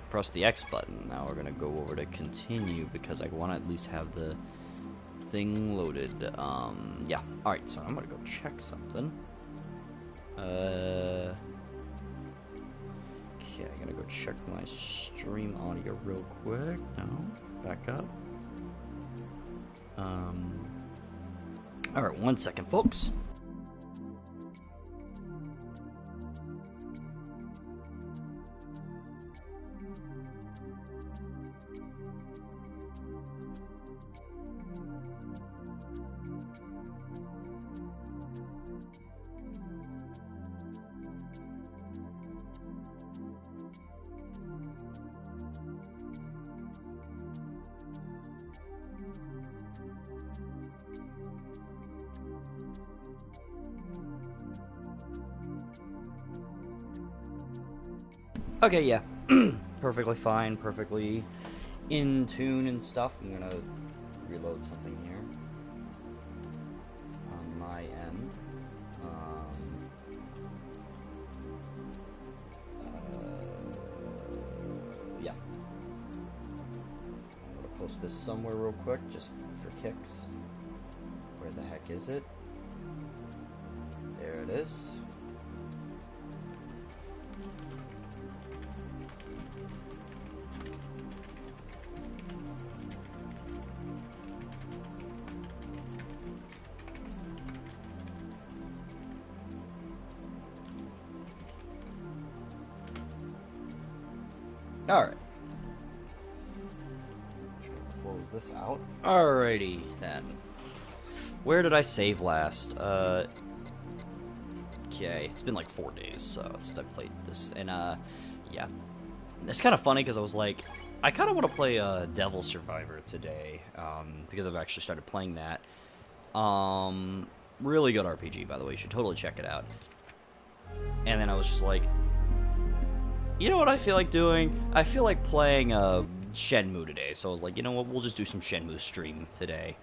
press the X button. Now we're gonna go over to continue because I want to at least have the thing loaded. Yeah. All right. So I'm gonna go check something. Okay. I'm gonna go check my stream audio real quick. No. Back up. All right. 1 second, folks. Okay, yeah. Perfectly fine, perfectly in tune and stuff. I'm gonna reload something here on my end. Yeah. I'm gonna post this somewhere real quick, just for kicks. Where the heck is it? There it is. Alright. Just gonna close this out. Alrighty then. Where did I save last? Okay. It's been like 4 days, so since I've played this. And yeah. It's kind of funny because I was like, I kind of want to play Devil Survivor today. Because I've actually started playing that. Really good RPG, by the way. You should totally check it out. And then I was just like, you know what I feel like doing? I feel like playing Shenmue today, so I was like, you know what, we'll just do some Shenmue stream today,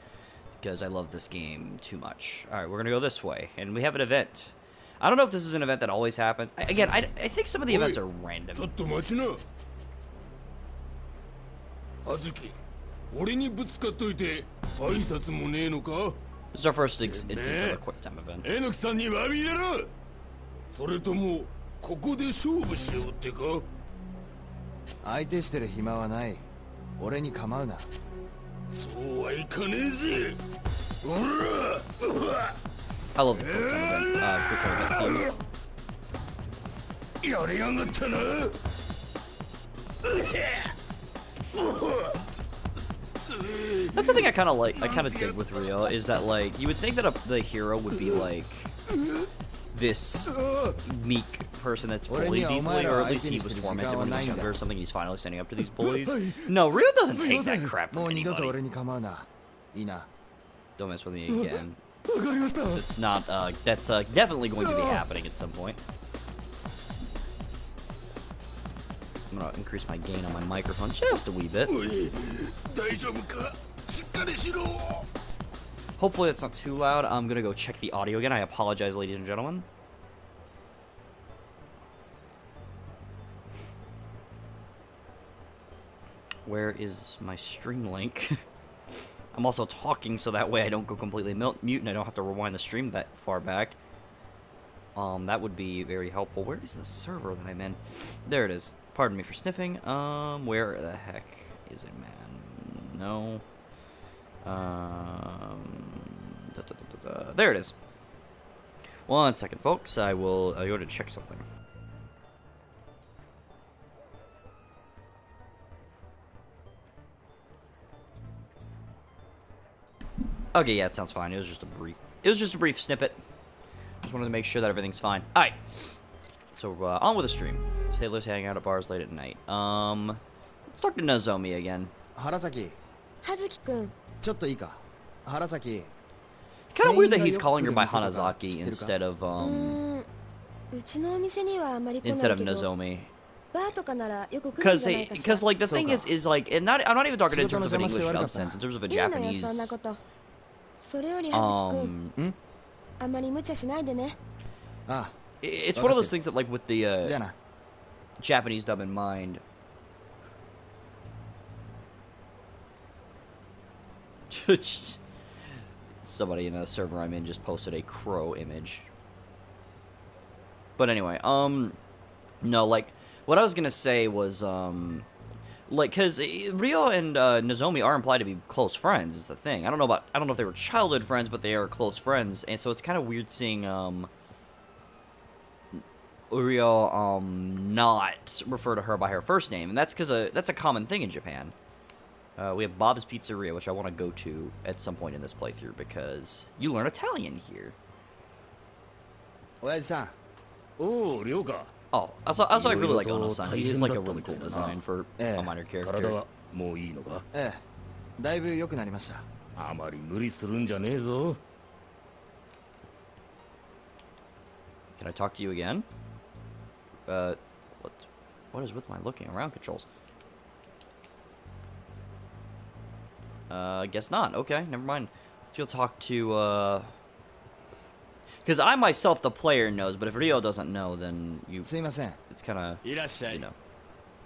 because I love this game too much. Alright, we're gonna go this way, and we have an event. I don't know if this is an event that always happens. I think some of the events are random. This is our first instance of a quick time event. ここで勝負しようってか相手してる暇はない俺に構うなそうはいかねえぜおら I love the quick time event theme. やりやがったな That's the thing I kind of like, I kind of dig with Rio, is that like, you would think that the hero would be like this meek person that's bullied easily, or at least he was tormented when he was younger or something. He's finally standing up to these bullies. No, Rio doesn't take that crap from anybody. Don't mess with me again. It's not, that's definitely going to be happening at some point. I'm gonna increase my gain on my microphone just a wee bit. Hopefully it's not too loud. I'm gonna go check the audio again. I apologize, ladies and gentlemen. Where is my stream link? I'm also talking so that way I don't go completely mute and I don't have to rewind the stream that far back. That would be very helpful. Where is the server that I'm in? There it is. Pardon me for sniffing. Where the heck is it, man? No. There it is. 1 second, folks. I'll go to check something. Okay, yeah, it sounds fine. It was just a brief snippet. Just wanted to make sure that everything's fine. Alright. So, on with the stream. Sailors hang out at bars late at night. Let's talk to Nozomi again. Harasaki. Hazuki-kun. Harasaki. Kind of weird that he's calling her by Hanazaki instead of Nozomi. Because like the thing is like, and I'm not even talking in terms of an English dub sense, in terms of a Japanese. It's one of those things that like with the Japanese dub in mind. Somebody in a server I'm in just posted a crow image. But anyway, no, like, what I was gonna say was, like, cause Ryo and Nozomi are implied to be close friends, is the thing. I don't know if they were childhood friends, but they are close friends, and so it's kind of weird seeing, Ryo, not refer to her by her first name, and that's because that's a common thing in Japan. We have Bob's Pizzeria, which I want to go to at some point in this playthrough, because you learn Italian here. Oyaji-san. Oh, Ryoka. Oh, also I really like Ono-san. He is like a really cool design for a minor character. 体はもういいのか？ええ、だいぶ良くなりました。あまり無理するんじゃねえぞ。Can I talk to you again? What is with my looking around controls? I guess not. Okay, never mind. Let's go talk to, because I myself, the player, knows, but if Ryo doesn't know, then you... すいません。It's kind of, いらっしゃ you い。know.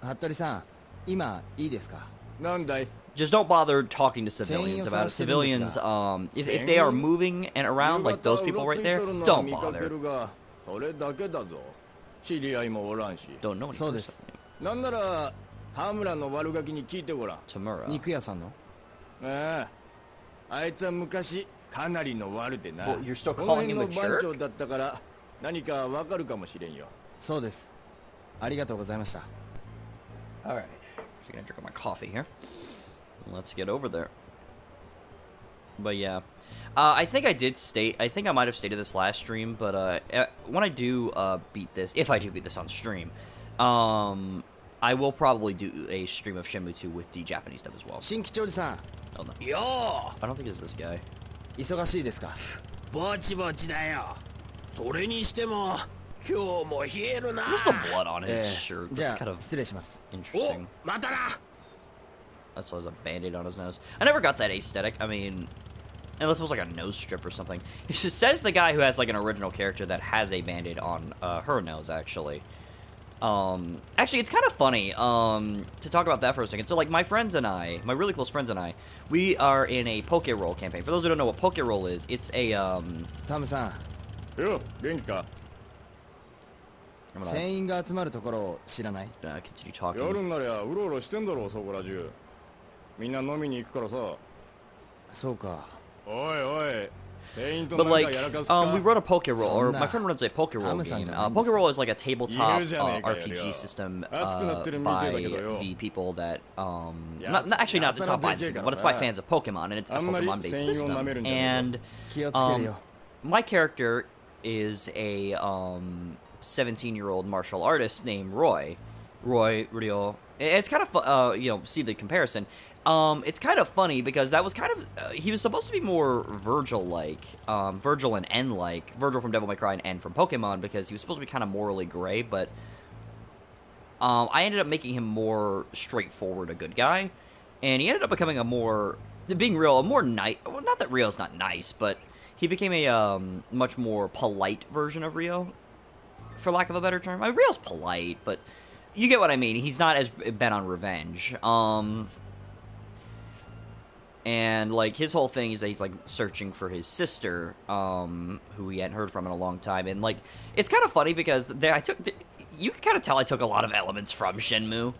服部さん、今いいですか？なんだい？ Just don't bother talking to civilians about it. Civilians, if they are moving and around, like those people right there, don't bother. それだけだぞ。知り合いもおらんし。 Don't know any そうです。なんなら田村の悪ガキに聞いてごらん。 Tamura. 肉屋さんの？ああ、あいつは昔かなりの悪でな。Well, you're still この calling 辺 him の a 番 jerk? 長だったから何かわかるかもしれんよ。そうです。ありがとうございました。Alright. I'm gonna drink my coffee here. Let's get over there. But yeah. I think I might have stated this last stream, but when I do beat this, if I do beat this on stream, I will probably do a stream of Shenmue 2 with the Japanese dub as well. 新吉おじさん、 Oh, no. よ I don't think it's this guy. 忙しいですか？ぼちぼちだよ。それにしても今日も冷えるな。 What's the blood on his shirt? じ That's ゃ kind あ of 失礼します。 interesting. お、またな。 That's has a band-aid on his nose. I never got that aesthetic. I mean, unless it was like a nose strip or something. It says the guy who has like an original character that has a band-aid on her nose, actually. Actually, it's kind of funny, to talk about that for a second. So, like, my friends and I, my really close friends and I, we are in a Poke Roll campaign. For those who don't know what Poke Roll is, it's a, タムさん、よ、元気か？ I'm gonna 船員が集まるところを知らない？ continue talking. 夜になりゃうろうろしてんだろうそこら中。みんな飲みに行くからさ。そうか。おいおい。 But like, we run a Poke Roll, or my friend runs a Poke Roll game. Poke Roll is like a tabletop RPG system by the people that, actually not, it's not by the people, but it's by fans of Pokemon, and it's a Pokemon-based system. And my character is a 17-year-old martial artist named Roy. Ryo. It's kind of, you know, see the comparison. It's kind of funny because that was kind of, he was supposed to be more Virgil-like, Virgil and N-like, Virgil from Devil May Cry and N from Pokemon, because he was supposed to be kind of morally gray, but, I ended up making him more straightforward, a good guy, and he ended up becoming a more nice, well, not that Ryo's not nice, but he became a, much more polite version of Ryo, for lack of a better term. I mean, Ryo's polite, but you get what I mean. He's not as bent on revenge. And, like, his whole thing is that he's, like, searching for his sister, who we hadn't heard from in a long time. And, like, it's kind of funny because you can kind of tell I took a lot of elements from Shenmue.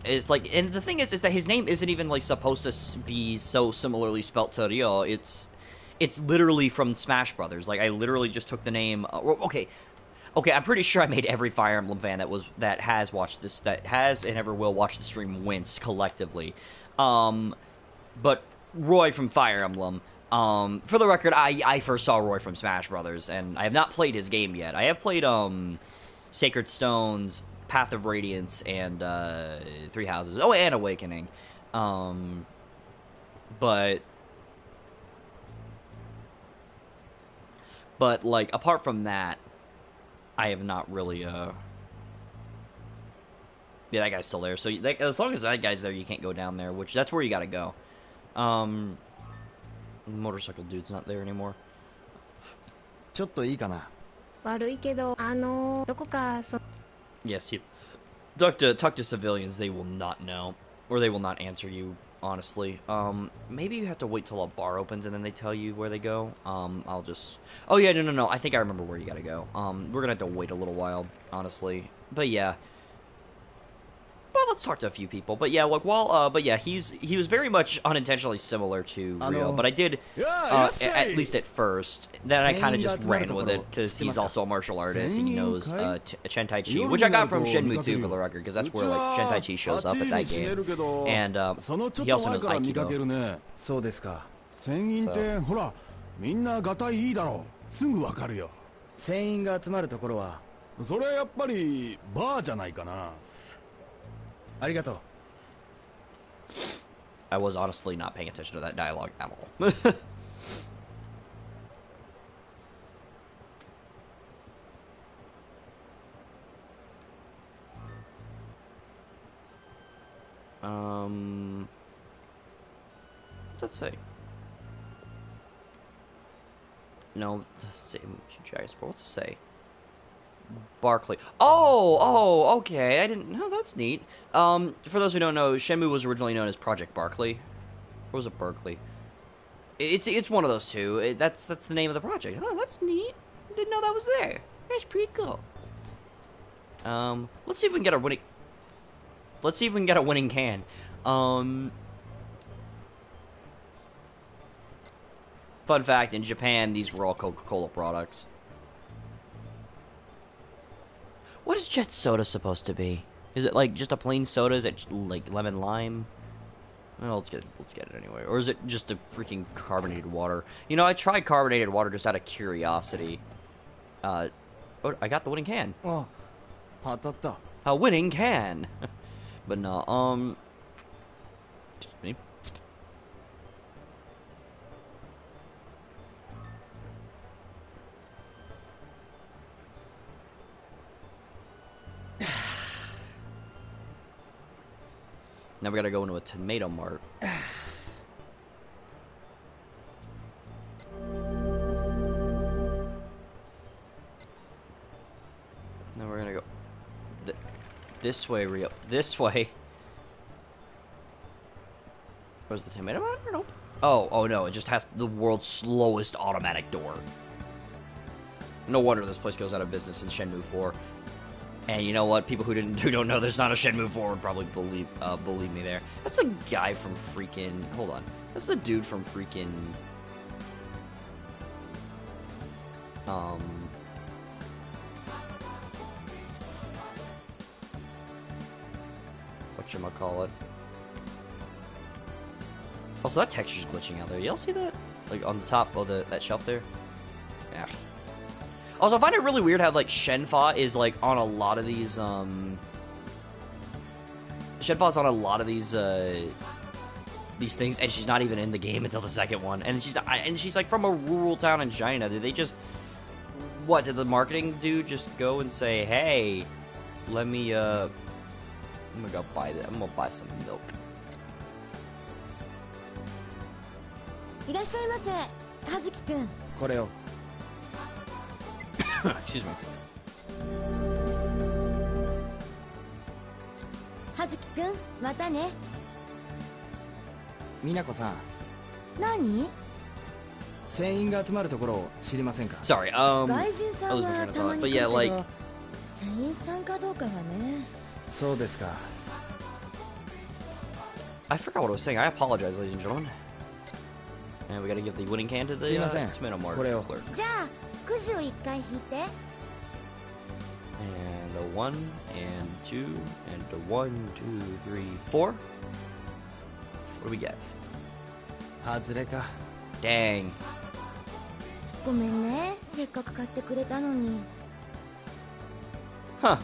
It's, like, and the thing is that his name isn't even, like, supposed to be so similarly spelt to Ryo. It's literally from Smash Brothers. Like, I literally just took the name, okay, I'm pretty sure I made every Fire Emblem fan that has and ever will watch the stream wince collectively. But Roy from Fire Emblem, for the record, I first saw Roy from Smash Brothers, and I have not played his game yet. I have played, Sacred Stones, Path of Radiance, and, Three Houses. Oh, and Awakening. But, like, apart from that, I have not really, yeah, that guy's still there. So, as long as that guy's there, you can't go down there, which, that's where you gotta go. Motorcycle dude's not there anymore. ちょっといいかな。悪いけど、どこかYes, Talk to civilians, they will not know. Or they will not answer you, honestly. Maybe you have to wait till a bar opens and then they tell you where they go. I'll just... Oh, yeah, no. I think I remember where you gotta go. We're gonna have to wait a little while, honestly. But, yeah. Well, let's talk to a few people. But, yeah, like, but, yeah, he was very much unintentionally similar to Rio. But I did, at least at first, then I kind of just ran with it, because he's also a martial artist, and he knows Chen Tai Chi, which I got from Shenmue 2, for the record, because that's where, like, Chen Tai Chi shows up at that game. And, he also knows Aikido. そうですか。船員ってほらみんなガタイいいだろう。すぐわかるよ。船員が集まるところはそれはやっぱりバーじゃないかな。ありがとう。I was honestly not paying attention to that dialogue at all. What's that say? No, let's see. What's it say? Barclay. Oh, okay. I didn't know. That's neat. For those who don't know, Shenmue was originally known as Project Barclay. Or was it Berkeley? It's one of those two. That's the name of the project. Oh, that's neat. I didn't know that was there. That's pretty cool. Let's see if we can get a winning. Let's see if we can get a winning can. Fun fact: in Japan, these were all Coca-Cola products. What is Jet Soda supposed to be? Is it like just a plain soda? Is it like lemon lime? Well, let's get it anyway. Or is it just a freaking carbonated water? You know, I tried carbonated water just out of curiosity. Oh, I got the winning can. Oh, a winning can. But no, excuse me. Now we gotta go into a tomato mart. Now we're gonna go this way, Rio. This way. Where's the tomato mart? Nope. Oh no! It just has the world's slowest automatic door. No wonder this place goes out of business in Shenmue 4. And you know what? People who don't know there's not a Shenmue 4 would probably believe me there. That's the guy from freaking... Hold on. That's the dude from freaking... Whatchamacallit? Also, that texture's glitching out there. Y'all see that? Like, on the top of that shelf there? Yeah. Also, I find it really weird how, like, Shenfa is, like, on a lot of these, Shenfa's on a lot of these things, and she's not even in the game until the second one. And she's, like, from a rural town in China. Did they just... What, did the marketing dude just go and say, hey, let me, I'm gonna go buy that. I'm gonna buy some milk. いらっしゃいませ、葉月くん。これを。Excuse me. 葉月くん、またね。美奈子さん。何？船員が集まるところを知りませんか？ Sorry, 外人さんはたまに来るけど、 but yeah, like... 船員さんかどうかはね。そうですか。I forgot what I was saying. I apologize, ladies and gentlemen. And we gotta give the winning can to the tomato mart clerk. じゃあ、くじを一回引いて。 And a 1, and 2, and a 1, 2, 3, 4. What do we get? 外れか。 Dang. ごめんね、せっかく買ってくれたのに。 Huh.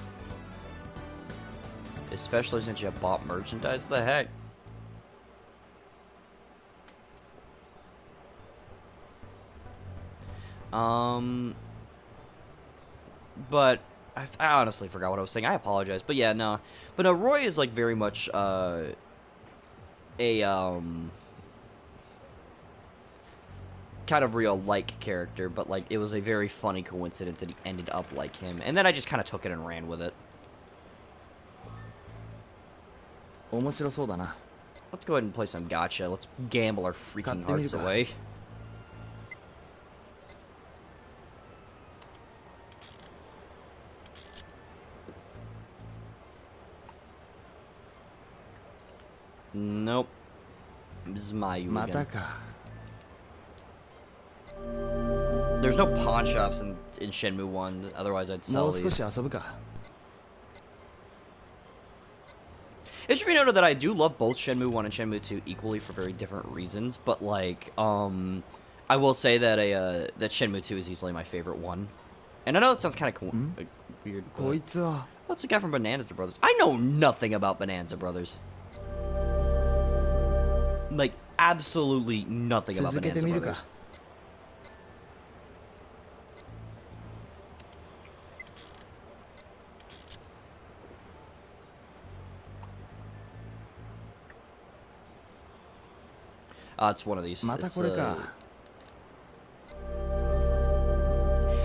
Especially since you bought merchandise? The heck? But I honestly forgot what I was saying. I apologize. But yeah, no. But no, Roy is like very much a kind of real like character, but like it was a very funny coincidence that he ended up like him. And then I just kind of took it and ran with it. 面白そうだな。 Let's go ahead and play some gacha. Let's gamble our freaking hearts away. Nope. This is my again. There's no pawn shops in Shenmue 1, otherwise I'd sell these. It should be noted that I do love both Shenmue 1 and Shenmue 2 equally for very different reasons, but like, I will say that that Shenmue 2 is easily my favorite one. And I know that sounds kind of weird, but what's the guy from Bonanza Brothers? I know nothing about Bonanza Brothers. Like, absolutely nothing about Bonanza Brothers. It's one of these.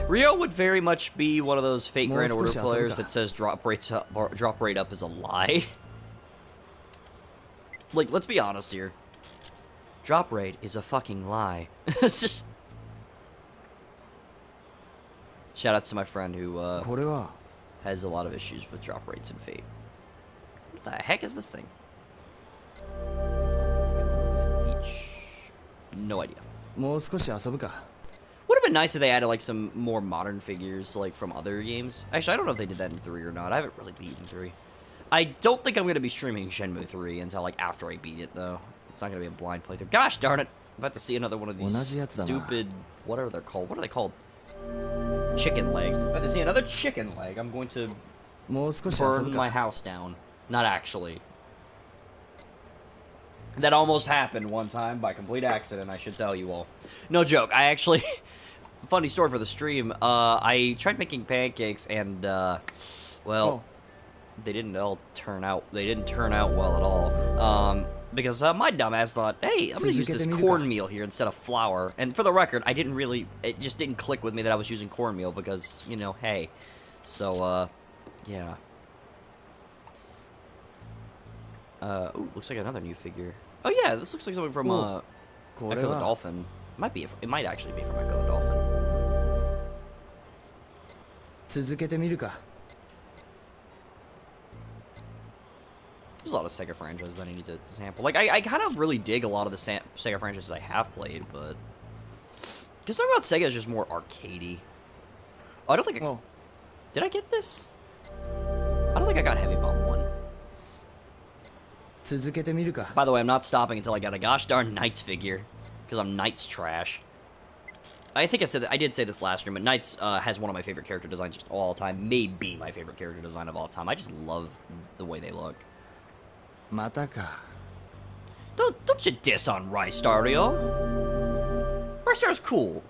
Rio would very much be one of those fake Grand Order players that says drop rate up is a lie. Like, let's be honest here. Drop rate is a fucking lie. It's just... Shout out to my friend who has a lot of issues with drop rates in Fate. What the heck is this thing? No idea. Would have been nice if they added like some more modern figures like from other games. Actually, I don't know if they did that in 3 or not. I haven't really beaten 3. I don't think I'm going to be streaming Shenmue 3 until like after I beat it though. It's not going to be a blind playthrough. Gosh darn it! I'm about to see another one of these stupid... Whatever they're called. What are they called? Chicken legs. I'm about to see another chicken leg. I'm going to burn my house down. Not actually. That almost happened one time by complete accident, I should tell you all. No joke. I actually... Funny story for the stream. I tried making pancakes and, well... They didn't all turn out... They didn't turn out well at all. Because my dumbass thought, hey, I'm going to use this cornmeal here instead of flour. And for the record, I didn't really... It just didn't click with me that I was using cornmeal because, you know, hey. So, yeah. Ooh, looks like another new figure. Oh yeah, this looks like something from Echo the Dolphin. It might actually be from Echo the Dolphin. There's a lot of Sega franchises that I need to sample. Like, I kind of really dig a lot of the Sega franchises I have played, but... Because something about Sega is just more arcadey. Oh, I don't think I... Did I get this? I don't think I got Heavy Bomb 1. By the way, I'm not stopping until I got a gosh darn Knights figure. Because I'm Knights trash. I think I did say this last stream, but Knights has one of my favorite character designs of all time. Maybe my favorite character design of all time. I just love the way they look. Don't you diss on Rice-Dario. Rice-Dario's cool.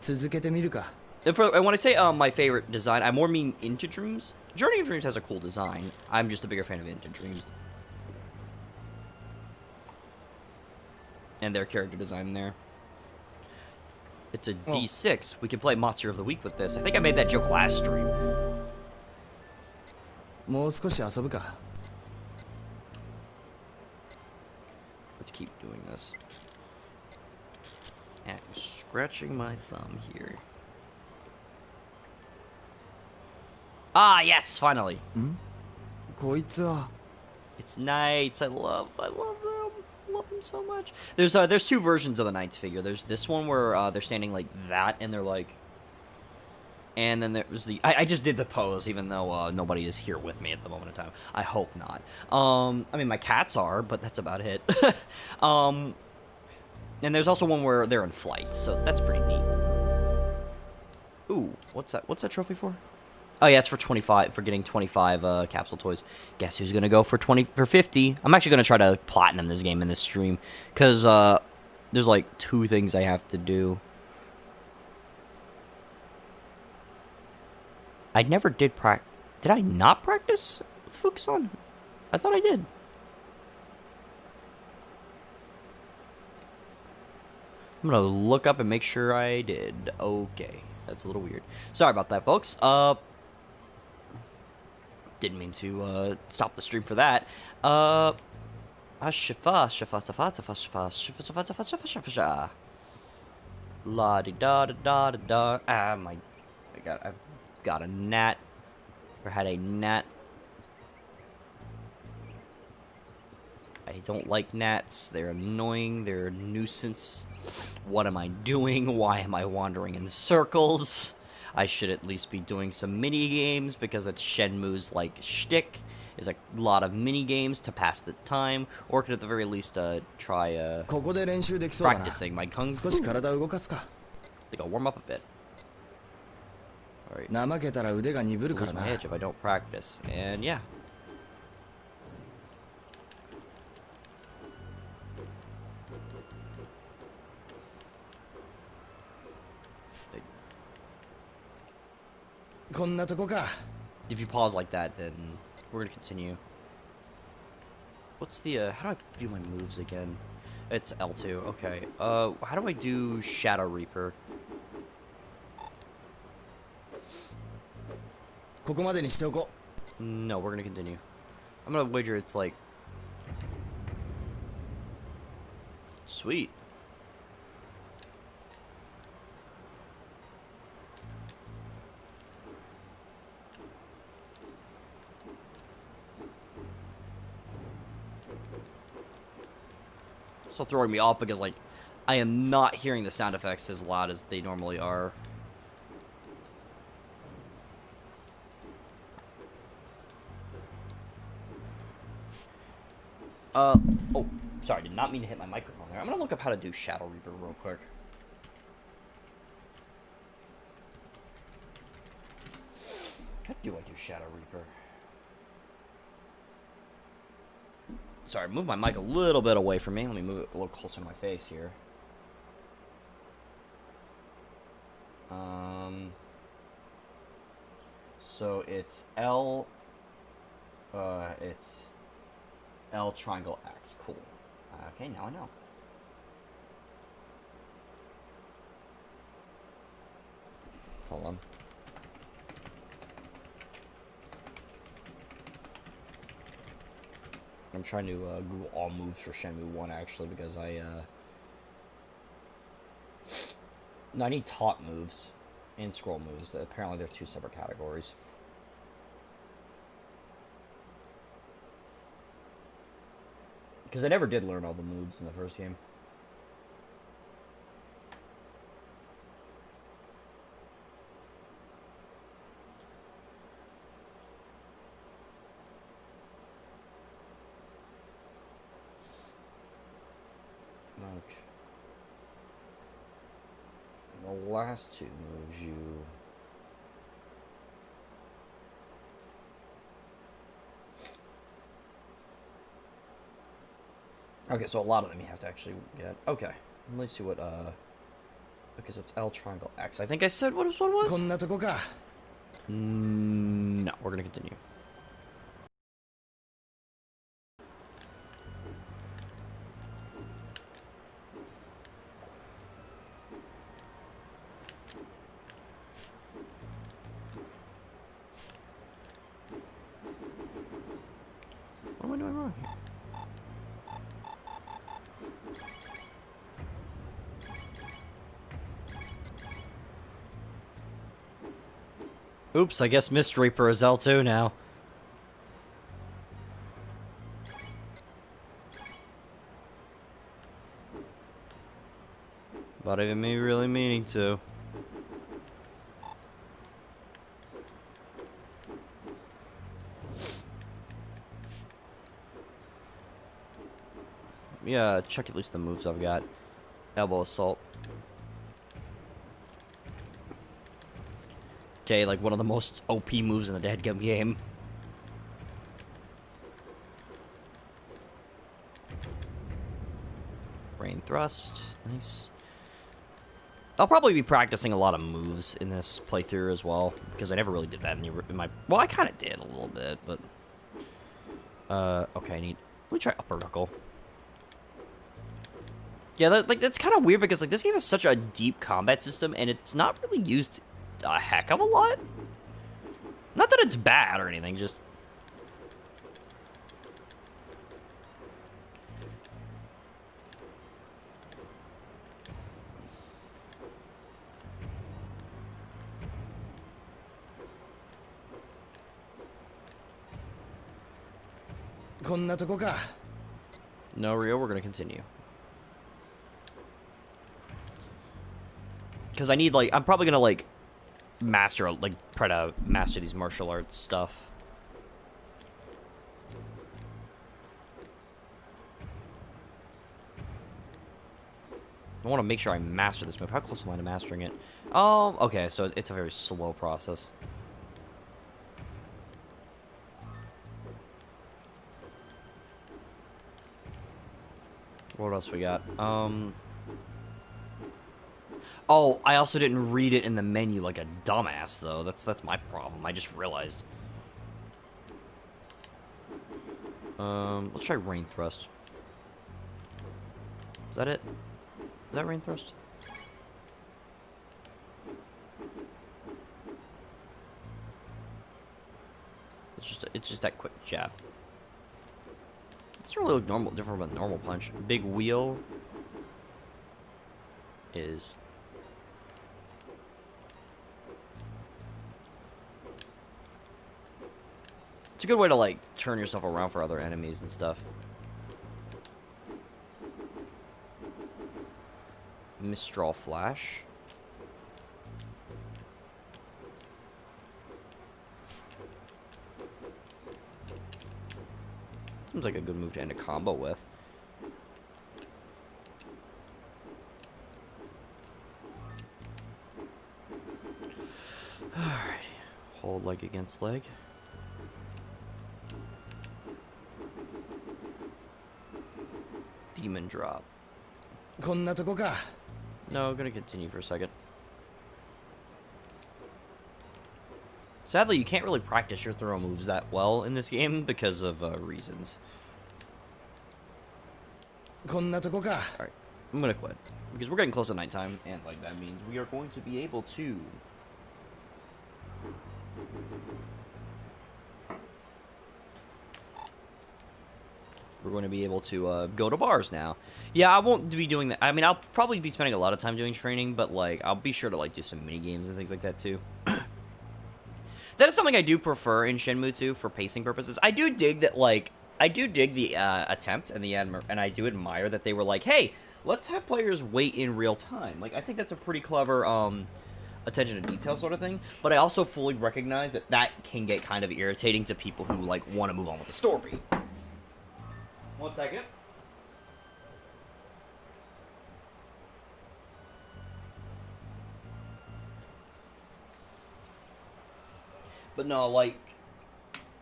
And when I say my favorite design, I more mean Into Dreams. Journey of Dreams has a cool design. I'm just a bigger fan of Into Dreams. And their character design there. It's a D6. We can play Monster of the Week with this. I think I made that joke last stream. Let's keep doing this. And scratching my thumb here. Ah, yes, finally. It's Knights. I love them. Love them so much. There's 2 versions of the Knights figure. There's this one where they're standing like that, and they're like, and then there's the I just did the pose, even though nobody is here with me at the moment in time. I hope not. I mean my cats are, but that's about it. And there's also one where they're in flight, so that's pretty neat. Ooh, what's that? What's that trophy for? Oh yeah, it's for 25, for getting 25 capsule toys. Guess who's gonna go for 50? I'm actually gonna try to platinum this game in this stream, cause there's like 2 things I have to do. I never did Did I not practice Fukusan? I thought I did. I'm gonna look up and make sure I did. Okay, that's a little weird. Sorry about that, folks. Didn't mean to stop the stream for that. La di da da da da da. Ah, I've got a gnat. Or had a gnat. I don't like gnats. They're annoying. They're a nuisance. What am I doing? Why am I wandering in circles? I should at least be doing some mini games because it's Shenmue's like shtick. Is a lot of mini games to pass the time, or could at the very least try practicing my kung fu. Like I'll warm up a bit. All right. Lose my edge if I don't practice, and yeah. If you pause like that, then we're gonna continue. What's the how do I do my moves again? It's L2. Okay. How do I do Shadow Reaper? No, we're gonna continue. I'm gonna wager it's like sweet. So throwing me off because like I am not hearing the sound effects as loud as they normally are. Oh, sorry, did not mean to hit my microphone there. I'm gonna look up how to do Shadow Reaper real quick. How do I do Shadow Reaper? Sorry, move my mic a little bit away from me. Let me move it a little closer to my face here. So it's L triangle X. Cool. Okay, now I know. Hold on. I'm trying to Google all moves for Shenmue 1 actually because I need taunt moves and scroll moves. Apparently they're two separate categories. Because I never did learn all the moves in the first game. Okay. And the last two moves you... Okay, so a lot of them you have to actually get. Okay, let's see what, okay, so it's L triangle X. I think I said what this one was? No, we're gonna continue. What am I doing wrong here? Oops, I guess Mist Reaper is L2 now. But even me really meaning to. Yeah, check at least the moves I've got. Elbow Assault. Okay, like one of the most OP moves in the dadgum game. Brain Thrust. Nice. I'll probably be practicing a lot of moves in this playthrough as well, because I never really did that in my... Well, I kind of did a little bit, but... okay, let me try Upper Knuckle. Yeah, that's kind of weird, because like this game has such a deep combat system, and it's not really used a heck of a lot. Not that it's bad or anything, just... こんなとこか。 No, Rio, we're gonna continue. Because I need, like, I'm probably gonna, like, try to master these martial arts stuff. I want to make sure I master this move. How close am I to mastering it? Oh, okay, so it's a very slow process. What else we got? Oh, I also didn't read it in the menu like a dumbass, though. That's my problem. I just realized. Let's try Rain Thrust. Is that it? Is that Rain Thrust? It's just that quick jab. It's really look different from a normal punch. Big wheel is. It's a good way to, like, turn yourself around for other enemies and stuff. Mistral Flash. Seems like a good move to end a combo with. Alright. Hold leg against leg. Demon drop. こんなとこか。 No, I'm gonna continue for a second. Sadly, you can't really practice your throw moves that well in this game because of reasons. こんなとこか。 Alright, I'm gonna quit. Because we're getting close to nighttime, and like that means we are going to be able to... We're going to be able to go to bars now. Yeah, I won't be doing that. I mean, I'll probably be spending a lot of time doing training, but like, I'll be sure to like do some mini games and things like that too. That is something I do prefer in Shenmue 2 for pacing purposes. I do dig that, like, I do dig the attempt and and I do admire that they were like, hey, let's have players wait in real time. Like, I think that's a pretty clever attention to detail sort of thing. But I also fully recognize that that can get kind of irritating to people who like want to move on with the story. 1 second. But no, like,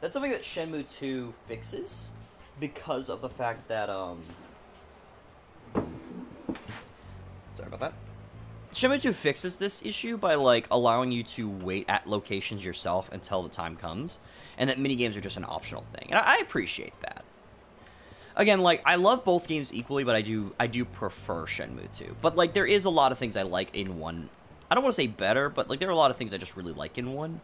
that's something that Shenmue 2 fixes because of the fact that, sorry about that. Shenmue 2 fixes this issue by, like, allowing you to wait at locations yourself until the time comes, and that minigames are just an optional thing. And I appreciate that. Again, like, I love both games equally, but I do prefer Shenmue 2. But, like, there is a lot of things I like in one. I don't want to say better, but, like, there are a lot of things I just really like in one.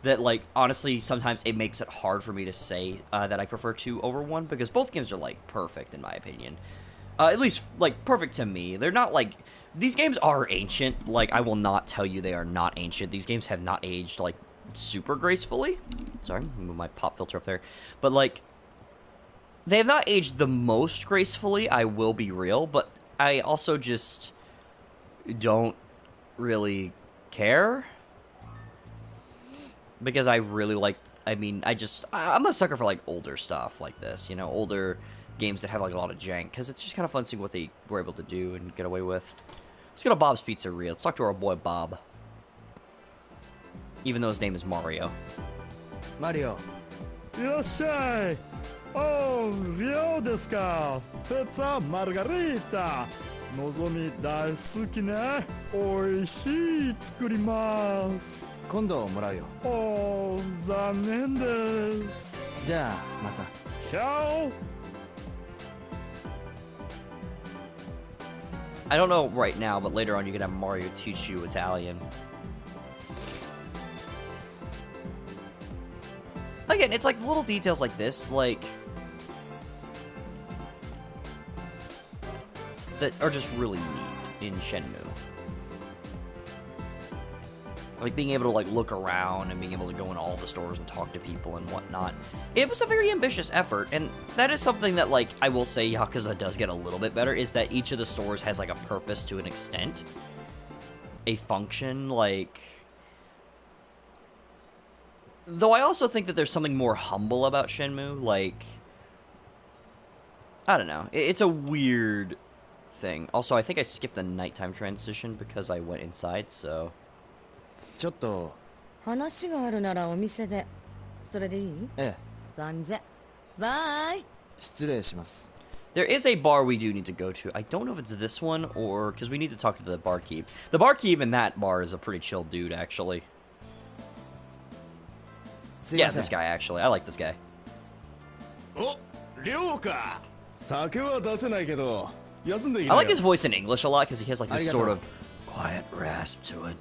That, like, honestly, sometimes it makes it hard for me to say that I prefer 2 over 1, because both games are, like, perfect, in my opinion. At least, like, perfect to me. They're not, like... These games are ancient. Like, I will not tell you they are not ancient. These games have not aged, like, super gracefully. Sorry, move my pop filter up there. But, like... They have not aged the most gracefully, I will be real, but I also just don't really care. Because I really like, I mean, I'm a sucker for, like, older stuff like this, you know, older games that have, like, a lot of jank, because it's just kind of fun seeing what they were able to do and get away with. Let's go to Bob's Pizzeria. Let's talk to our boy Bob. Even though his name is Mario. Mario. いらっしゃい。おう、リオですか。ピッツァマルガリータ。のぞみ大好きね。おいしい作ります。今度もらうよ。おー、残念です。じゃあまた。チャオ。 I don't know right now, but later on you can have Mario teach you Italian. Again, it's like little details like this, like... that are just really neat in Shenmue. Like, being able to, like, look around and being able to go in all the stores and talk to people and whatnot. It was a very ambitious effort, and that is something that, like, I will say Yakuza does get a little bit better, is that each of the stores has, like, a purpose to an extent. A function, like... Though I also think that there's something more humble about Shenmue, like... I don't know. It's a weird thing. Also, I think I skipped the nighttime transition because I went inside, so... ちょっと話があるならお店で。それでいい？ええそんじゃ。バイ。失礼します There is a bar we do need to go to. I don't know if it's this one or... Because we need to talk to the barkeep. The barkeep in that bar is a pretty chill dude, actually. すいま Yeah, せん this guy, actually. I like this guy. お、亮か。酒は出せないけど、休んでいい I よ。 like his voice in English a lot because he has like this Arigato. sort of quiet rasp to it.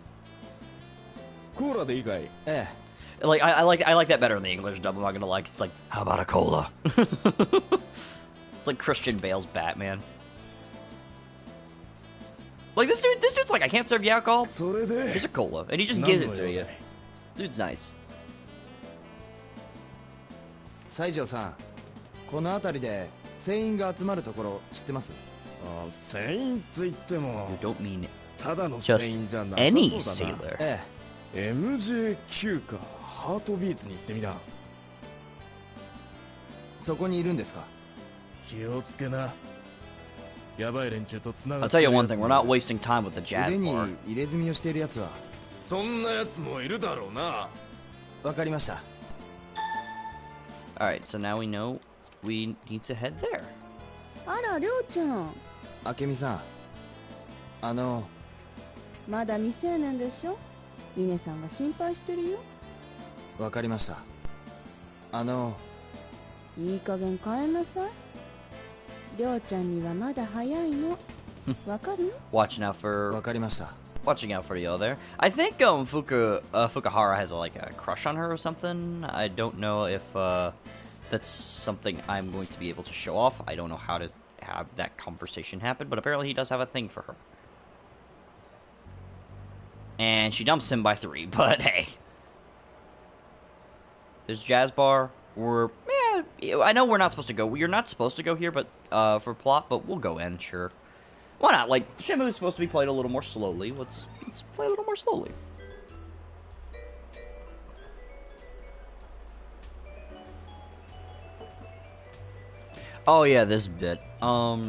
コーラでいいかい。え Like I like that better in the English dub. I'm not gonna lie. It's like, how about a cola? It's like Christian Bale's Batman. Like this dude's like, I can't serve you alcohol. それで。 Here's a cola, and he just gives it to you. Dude's nice. 西条さんこの辺りで船員が集まるところ知ってます？あ、船員と言っても You don't mean ただの just 船員じゃな any さそうだな。 sailor. え MJQ か。ハートビーツに行ってみな。えそこにいるんですか？気をつけな。やばい連中と繋 I'll がっ tell て you る one やつ thing. We're not wasting time with the jazz 腕に bar. 入れ墨をしているやつはそんなやつもいるだろうな。わかりました All right, so now we know we need to head there. あら、りょうちゃん。明美さんまだ未成年でしょ？稲さんが心配してるよ。わかりましたいい加減変えなさい。りょうちゃんにはまだ早いの。わかる？ Watching out for わかりました watching out for you all there. I think Fukuhara has like a crush on her or something. I don't know if that's something I'm going to be able to show off. I don't know how to have that conversation happen, but apparently he does have a thing for her. And she dumps him by 3, but hey. There's Jazz Bar. I know we're not supposed to go. You're not supposed to go here, but for plot, but we'll go in, sure. Why not? Like, Shenmue is supposed to be played a little more slowly. Let's play a little more slowly. Oh yeah, this bit. Alright,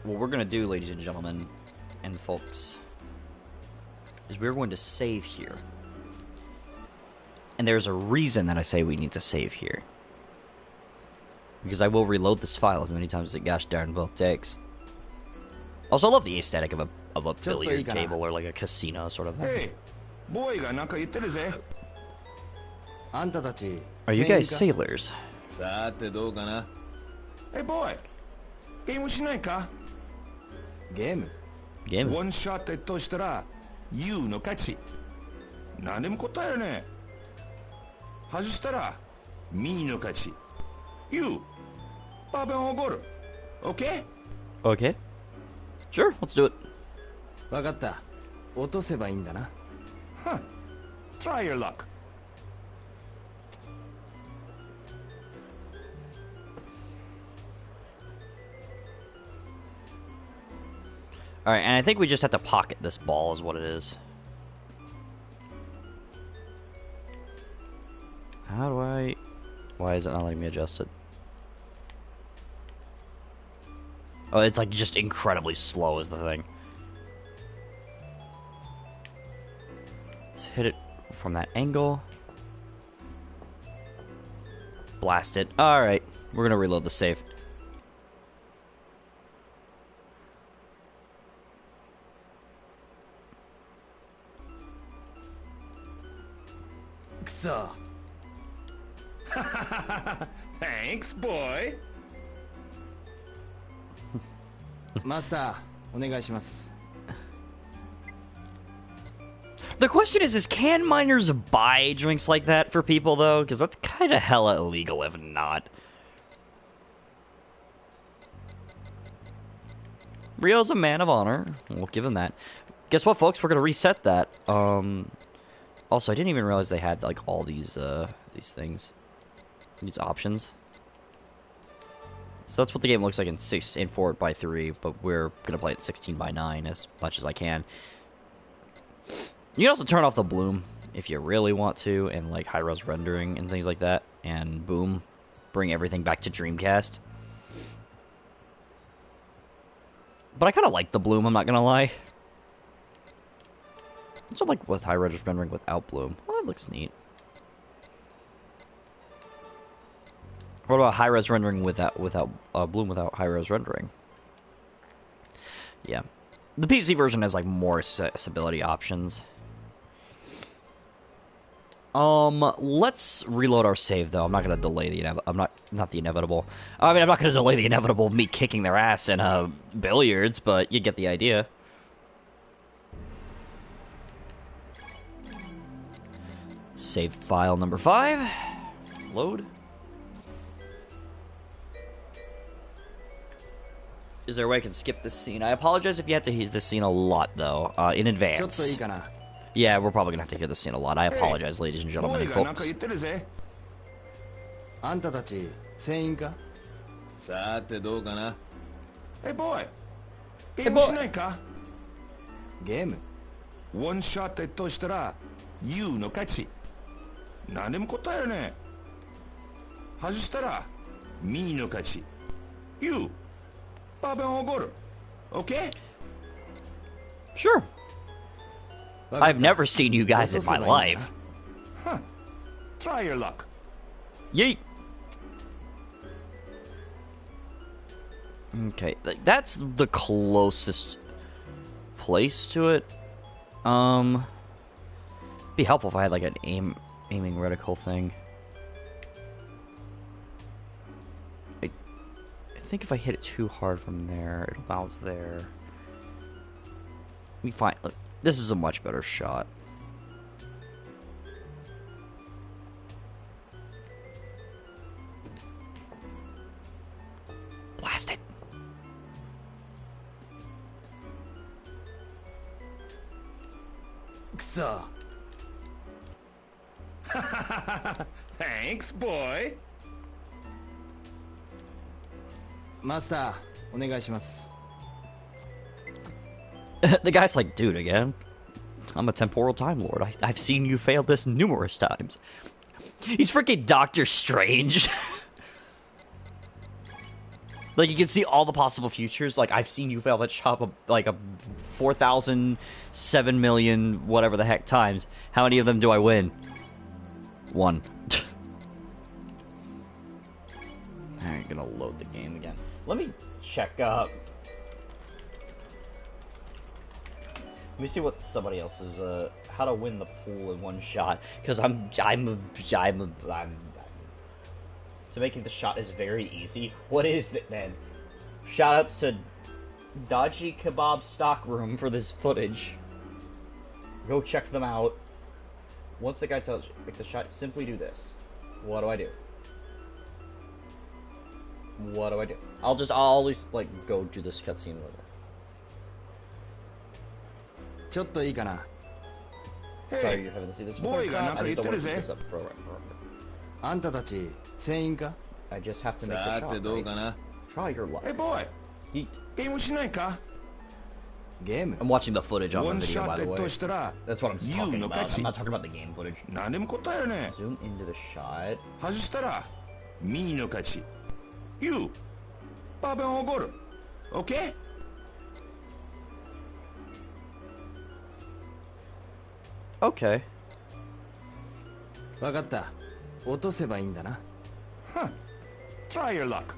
what we're gonna do, ladies and gentlemen, and folks, is we're going to save here. And there's a reason that I say we need to save here. Because I will reload this file as many times as it gosh darn well takes. Also, I love the aesthetic of a billiard table or like a casino sort of thing. Hey, ボーイがなんか言ってるぜ。あんたたち Are you 船員 guys か sailors? さてどうかな。Hey, boy, ゲームしないか？ゲーム Game. ワンショットとしたら You の勝ち。何でも答えるね。外したら Me の勝ち。You パーベンおごる。OK? Okay. Sure, let's do it. わかった落とせばいいんだな Huh. Try your luck. Alright, and I think we just have to pocket this ball is what it is. How do I... Why is it not letting me adjust it? Oh, it's like just incredibly slow is the thing. Let's hit it from that angle. Blast it. Alright, we're gonna reload the save. So Thanks, boy. マスターお願いします The question is can minors buy drinks like that for people, though? Because that's kind of hella illegal if not. Rio's a man of honor. We'll give him that. Guess what, folks? We're gonna reset that. Also, I didn't even realize they had like all these things, these options. So that's what the game looks like in 4:3, but we're gonna play it 16:9 as much as I can. You can also turn off the bloom if you really want to, and like high-res rendering and things like that, and boom, bring everything back to Dreamcast. But I kind of like the bloom, I'm not gonna lie. Also like with high-res rendering without bloom. Well, that looks neat. What about high-res rendering without bloom without high-res rendering? Yeah, the PC version has like more accessibility options. Let's reload our save though. I'm not gonna delay the not the inevitable. I mean, I'm not gonna delay the inevitable of me kicking their ass in billiards, but you get the idea. Save file number 5. Load. Is there a way I can skip this scene? I apologize if you have to hear this scene a lot, though, in advance. Yeah, we're probably gonna have to hear this scene a lot. I apologize, ladies and gentlemen and folks. Hey, boy! Hey, boy! Game? One shot でとしたら You の勝ち。何でも答えるね。外したら Me の勝ち。You パパンおごる。Okay? Sure. I've never seen you guys in my life. Huh. Try your luck. Yeet. Okay, that's the closest place to it. Be helpful if I had like an aiming reticle thing. I think if I hit it too hard from there, it'll bounce there. We find. Look, this is a much better shot. Blast it. So. Thanks, boy. Master, お願いします。 The guy's like, dude, again? I'm a temporal time lord. I've seen you fail this numerous times. He's freaking Doctor Strange. Like, you can see all the possible futures. Like, I've seen you fail that shot like a 4,007 million whatever the heck times. How many of them do I win? 1. Alright, gonna load the game again. Let me check up. Let me see what somebody else's how to win the pool in one shot, because I'm to making the shot is very easy. What is it then? Shoutouts to Dodgy Kebab Stockroom for this footage. Go check them out. Once the guy tells you make the shot, simply do this. What do I do? What do I do? I'll at least like go do this cutscene with it. ちょっといいかな。 Sorry, you haven't seen this before. I just don't want to keep this up for a while. あんたたち、船員か I just have to make the shot, right? Try your luck. Hey, boy. Yeet. ゲームしないか？ゲーム I'm watching the footage on One the video, shot by the で way. としたら That's what I'm talking You about. の勝ち。 I'm not talking about the game footage. 何でも答えるね。 Zoom into the shot. 外したら Me の勝ち。You パパンおごる。Okay? Okay. わかった。落とせばいいんだな。 Huh. Try your luck.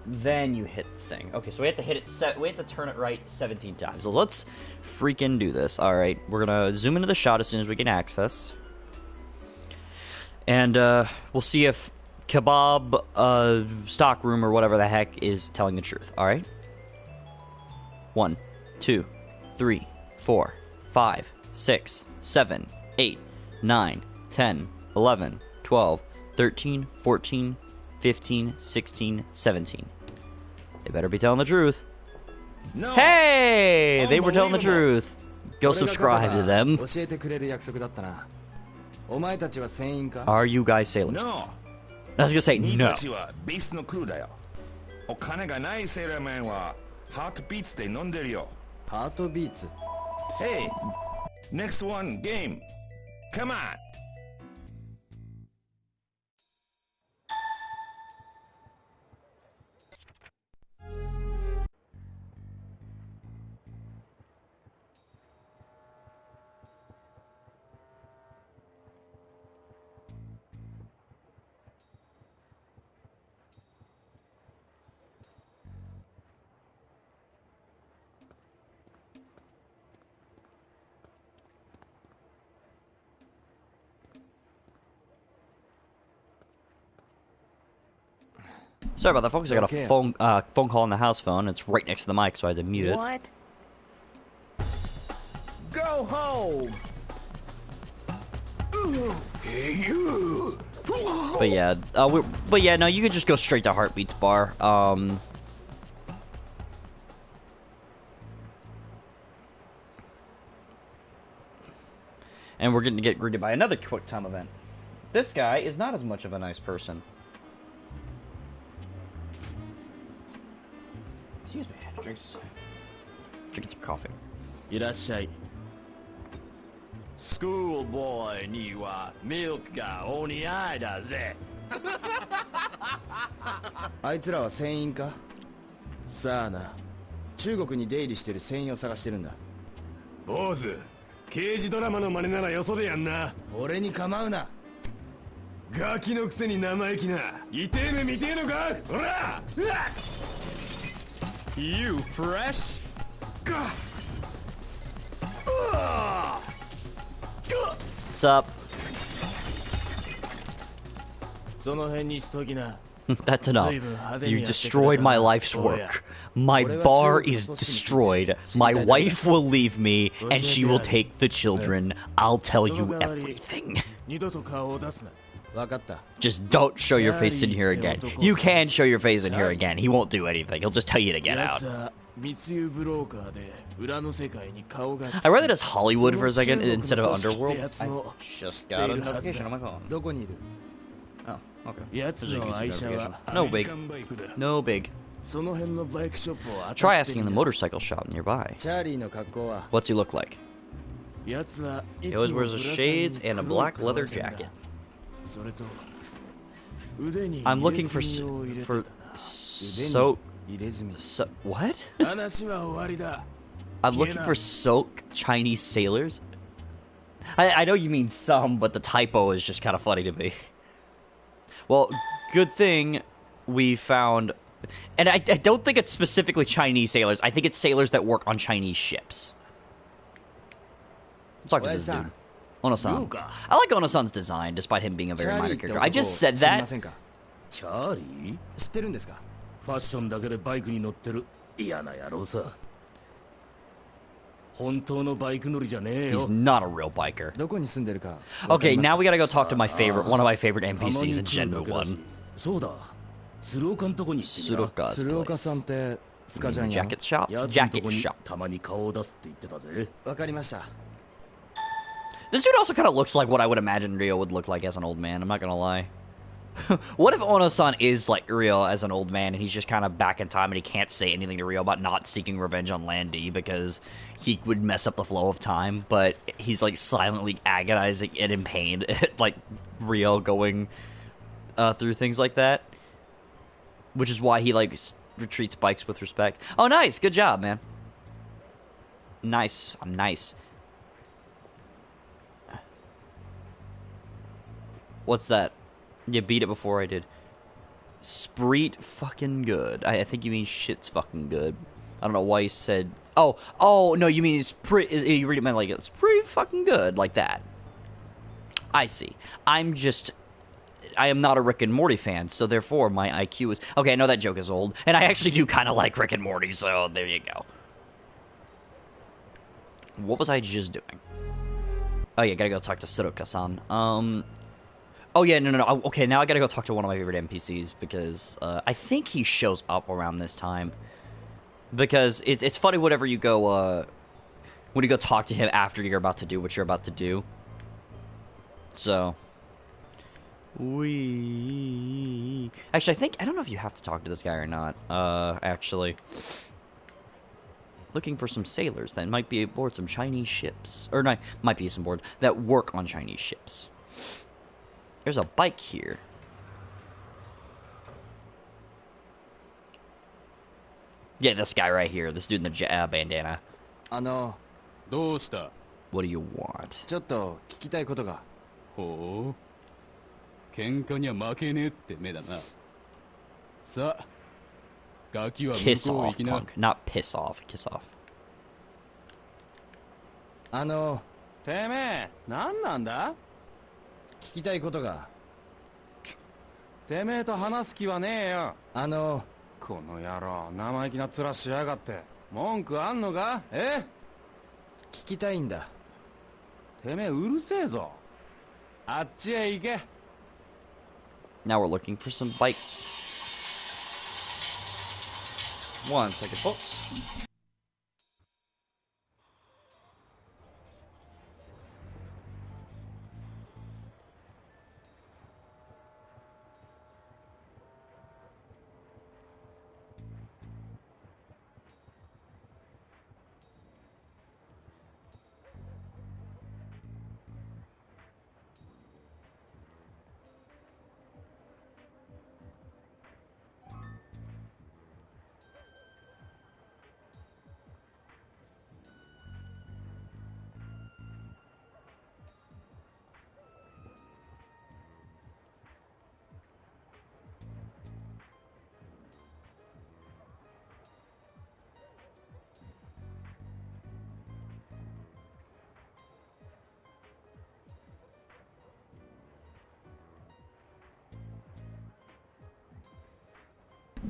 Then you hit the thing. Okay, so we have to hit it. We have to turn it right 17 times. So let's freaking do this. All right, we're gonna zoom into the shot as soon as we get access, and we'll see if Kebab Stockroom or whatever the heck is telling the truth. All right. 1, 2, 3, 4, 5, 6, 7, 8, 9, 10, 11, 12, 13, 14, 15, 16, 17. They better be telling the truth. No. Hey! They were telling the truth. Go 俺がsubscribe to 勝てば them. 教えてくれる約束だったな。お前たちは船員か？ Are you guys sailors? No. I was gonna say 君 no. たちはビースのクルーだよ。お金がないセーラーマンはハートビーツで飲んでるよ。ハートビーツ。 Hey, next one game. Come on. Sorry about that, folks. I got a Okay. phone call on the house phone. It's right next to the mic, so I had to mute it. What? Go home. Hey, you. But yeah, no, you could just go straight to Heartbeats Bar. And we're going to get greeted by another quick time event. This guy is not as much of a nice person. Excuse me, I had to drink some coffee. いらっしゃい。スクールボーイにはミルクがお似合いだぜ。あいつらは船員か？さあな。中国に出入りしてる船員を探してるんだ。坊主、刑事ドラマの真似ならよそでやんな。俺に構うな。ガキのくせに生意気な。痛え目見てえのか？ほら！ You fresh? Sup? その辺にしときな。 That's enough. You destroyed my life's work. My bar is destroyed. My wife will leave me, and she will take the children. I'll tell you everything. 二度と顔を出すな。 わかった。 Just don't show your face in here again. You can show your face in here again. He won't do anything. He'll just tell you to get や out. つは密輸ブローカーで裏の世界に顔が。 I read that as Hollywood for a second instead of Underworld. やつ I も just got a notification on my phone. どこにいる？ Oh, okay. やつの愛車は No big. No big. その辺のバイクショップを当 Try たって asking the みる。 motorcycle shop nearby. チャーリーの格好は？ What's he look like? やつは He always wears the shades and a black leather jacket. それと腕に I'm looking for 入れ墨を入れてたな。 soak. 入れ墨。 What? 話は終わりだ。 I'm looking for soak Chinese sailors. I know you mean some, but the typo is just kind of funny to me. Well, good thing we found, and I don't think it's specifically Chinese sailors. I think it's sailors that work on Chinese ships. Let's talk to this dude. Ono-san. I like Ono-san's design, despite him being a very minor character. I just said 知りま that. せんか？チャーリー？知ってるんですか？ファッションだけでバイクに乗ってる嫌な野郎さ。本当のバイク乗りじゃねえよ。 He's not a real biker. どこに住んでるか。 Okay, now we gotta go talk to my favorite, one of my favorite NPCs in たまに来る Shenmue だけだし 1. そうだ。鶴岡んとこに行ってみな。 Suruka's 鶴岡 place. さんってスカジャンや Jacket shop? やつのと Jacket こに shop. たまに顔を出すって言ってたぜ。わかりました。 This dude also kind of looks like what I would imagine Ryo would look like as an old man, I'm not gonna lie. What if Ono-san is like Ryo as an old man and he's just kind of back in time and he can't say anything to Ryo about not seeking revenge on Landy because he would mess up the flow of time, but he's like silently agonizing and in pain at like Ryo going through things like that. Which is why he like retreats bikes with respect. Oh, nice! Good job, man. Nice. I'm nice. What's that? You beat it before I did. Spreet fucking good. I think you mean shit's fucking good. I don't know why you said... Oh, no, you mean Spreet... You read it meant like it's pretty fucking good, like that. I see. I am not a Rick and Morty fan, so therefore my IQ is... Okay, I know that joke is old, and I actually do kind of like Rick and Morty, so there you go. What was I just doing? Oh yeah, gotta go talk to Suruka-san. Oh yeah, no. Okay, now I gotta go talk to one of my favorite NPCs because I think he shows up around this time. Because it's funny whenever you go, when you go talk to him after you're about to do what you're about to do. So. Actually, I don't know if you have to talk to this guy or not, actually. Looking for some sailors that might be aboard some Chinese ships. Or not, might be some board that work on Chinese ships. There's a bike here. Yeah, this guy right here. This dude in the bandana. どうした What do you want? ちょっと聞きたいことが。ほう喧嘩には負けねえって目だな。さあ、ガキは向 Kiss こう行 off, きな。 punk. Not piss off. Kiss off. てめえ、何なんだ？聞きたいことが。てめえと話す気はねえよ。この野郎、生意気な面しやがって。文句あんのか？聞きたいんだ。てめえうるせえぞ。あっちへ行け。Now we're looking for some bike. 1 second, folks.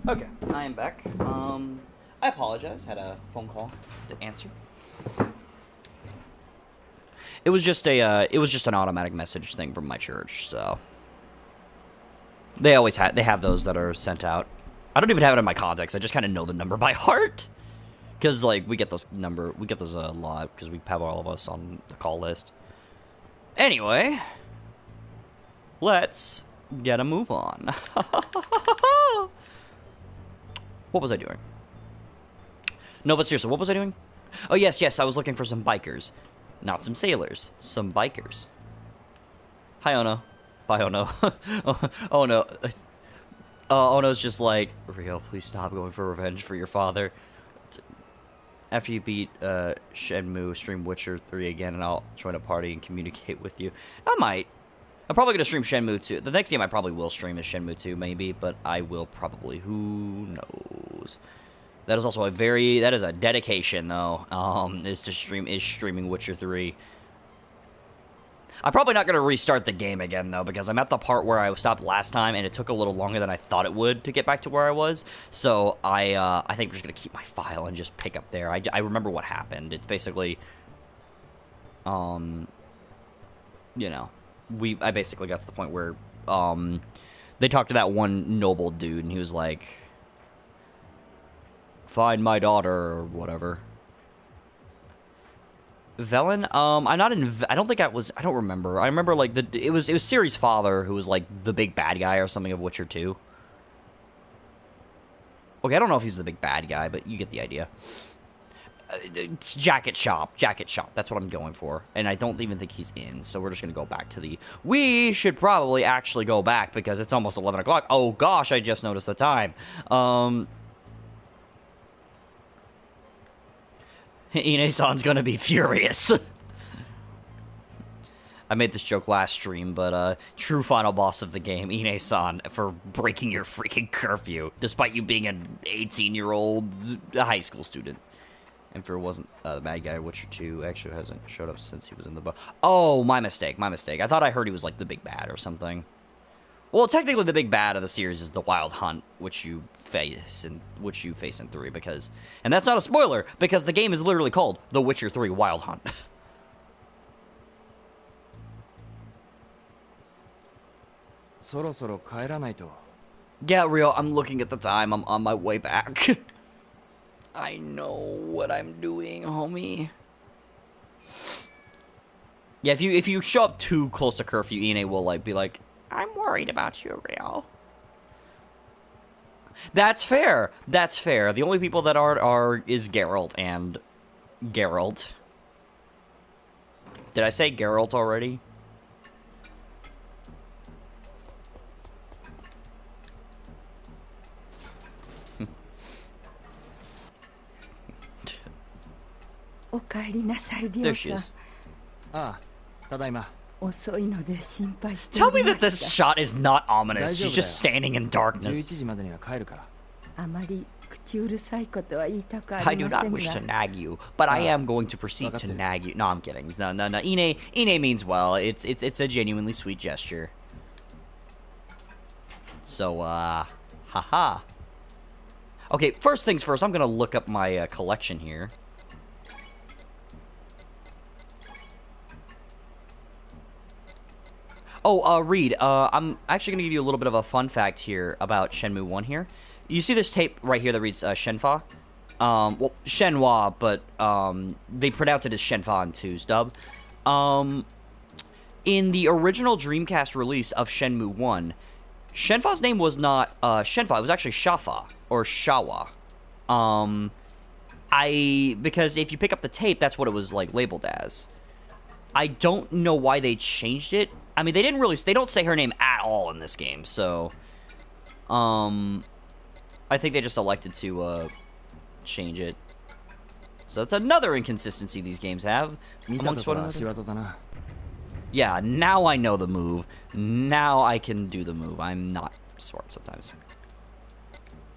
Okay, I am back. I apologize. Had a phone call to answer. It was just an automatic message thing from my church. So they have those that are sent out. I don't even have it in my contacts. I just kind of know the number by heart because like we get those a lot because we have all of us on the call list. Anyway, let's get a move on. What was I doing? No, but seriously, what was I doing? Oh, yes, I was looking for some bikers. Not some sailors, some bikers. Hi, Ono. Bye, Ono. Oh, no. Ono's just like, Rio, please stop going for revenge for your father. After you beat Shenmue, stream Witcher 3 again, and I'll join a party and communicate with you. I might. I'm probably going to stream Shenmue 2. The next game I probably will stream is Shenmue 2, maybe, but I will probably. Who knows? That is also that is a dedication, though, is streaming Witcher 3. I'm probably not going to restart the game again, though, because I'm at the part where I stopped last time, and it took a little longer than I thought it would to get back to where I was. So I think I'm just going to keep my file and just pick up there. I remember what happened. It's basically, you know, I basically got to the point where they talked to that one noble dude, and he was like, "Find my daughter," or whatever. Velen? I don't think I don't remember. I remember, like, it was Ciri's father who was, like, the big bad guy or something of Witcher 2. Okay, I don't know if he's the big bad guy, but you get the idea. Jacket shop. That's what I'm going for. And I don't even think he's in, so we're just going to go back to we should probably actually go back because it's almost 11 o'clock. Oh, gosh, I just noticed the time. Ine-san's gonna be furious. I made this joke last stream, but true final boss of the game, Ine-san, for breaking your freaking curfew, despite you being an 18-year-old high school student. And for wasn't the bad guy, Witcher 2 actually hasn't showed up since he was in the book. Oh, my mistake. I thought I heard he was like the big bad or something. Well, technically, the big bad of the series is the Wild Hunt, which you face in 3, and that's not a spoiler because the game is literally called The Witcher 3 Wild Hunt. Yeah, real. I'm looking at the time. I'm on my way back. I know what I'm doing, homie. Yeah, if you show up too close to curfew, Ine will like be like, I'm worried about you, Rio. That's fair. That's fair. The only people that is Geralt and Geralt. Did I say Geralt already? There she is. Tell me that this shot is not ominous. She's just standing in darkness. I do not wish to nag you, but I am going to proceed to nag you. No, I'm kidding. No. Ine means well. It's a genuinely sweet gesture. So, haha. Okay, first things first, I'm gonna look up my collection here. Oh, Reed, I'm actually gonna give you a little bit of a fun fact here about Shenmue 1 here. You see this tape right here that reads Shenfa? Well, Shenhua, but they pronounce it as Shenfa in 2's dub. In the original Dreamcast release of Shenmue 1, Shenfa's name was not Shenfa, it was actually Shafa, or Shawa. Because if you pick up the tape, that's what it was, like, labeled as. I don't know why they changed it. I mean, they don't say her name at all in this game, so... I think they just elected to, change it. So that's another inconsistency these games have. Amongst one another. Yeah, now I know the move. Now I can do the move. I'm not smart sometimes.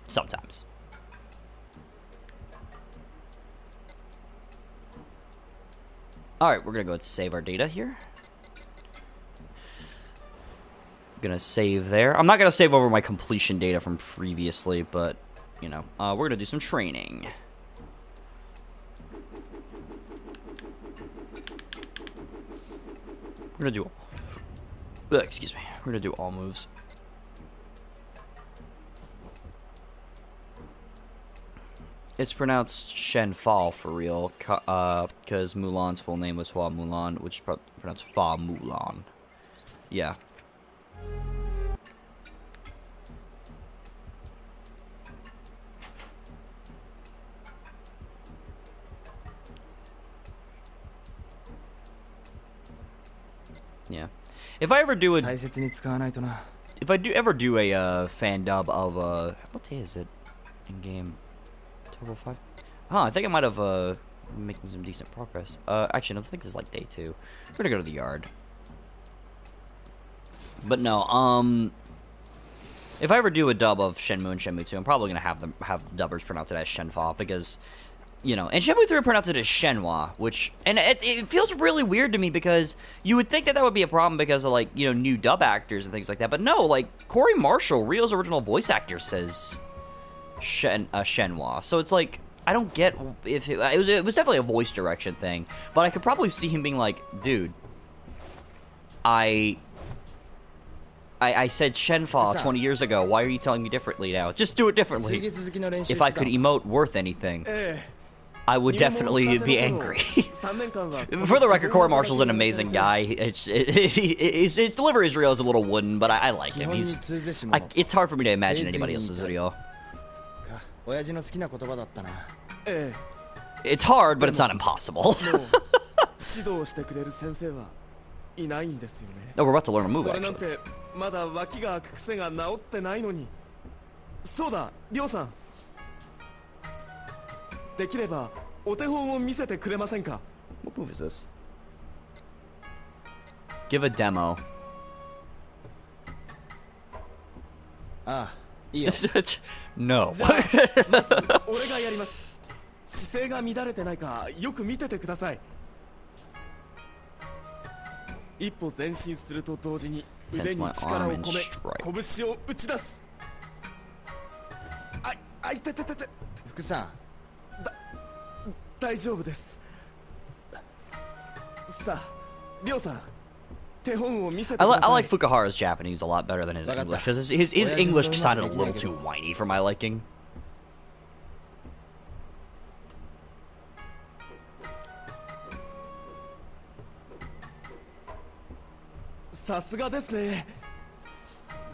Sometimes. Alright, we're gonna go ahead and save our data here. Gonna save there. I'm not gonna save over my completion data from previously, but, you know, we're gonna do some training. We're gonna do... excuse me. We're gonna do all moves. It's pronounced Shenfal for real, because Mulan's full name was Hua Mulan, which is pronounced Fa Mulan. Yeah. Yeah. If I ever do a... If I ever do a fan dub of... what day is it in game? Turbo 5? Huh, I think I might have making some decent progress. Actually, I don't think this is like day 2. We're gonna go to the yard. But no, if I ever do a dub of Shenmue and Shenmue 2, I'm probably gonna have the dubbers pronounce it as Shenfa because, you know, and Shenmue 3 pronounce it as Shenhua, which, and it feels really weird to me because you would think that would be a problem because of, like, you know, new dub actors and things like that, but no, like, Corey Marshall, Rio's original voice actor, says Shenhua, so it's like, I don't get if it was definitely a voice direction thing, but I could probably see him being like, dude, I said Shenfa 20 years ago, why are you telling me differently now? Just do it differently. If I could emote worth anything, I would definitely be angry. For the record, Corey Marshall's an amazing guy. His delivery is real, is a little wooden, but I like him. It's hard for me to imagine anybody else's video. It's hard, but it's not impossible. No, we're about to learn a move, actually. What move is this? Give a demo. No. 姿勢が乱れてないかよく見ててください。一歩前進すると同時に腕に力を込め拳を打ち出す。あいてててて。福さん。大丈夫です。さあ、りょうさん。手本を見せてください。I like Fukuhara's Japanese a lot better than his English because his English sounded a little too whiny for my liking. さすがですね。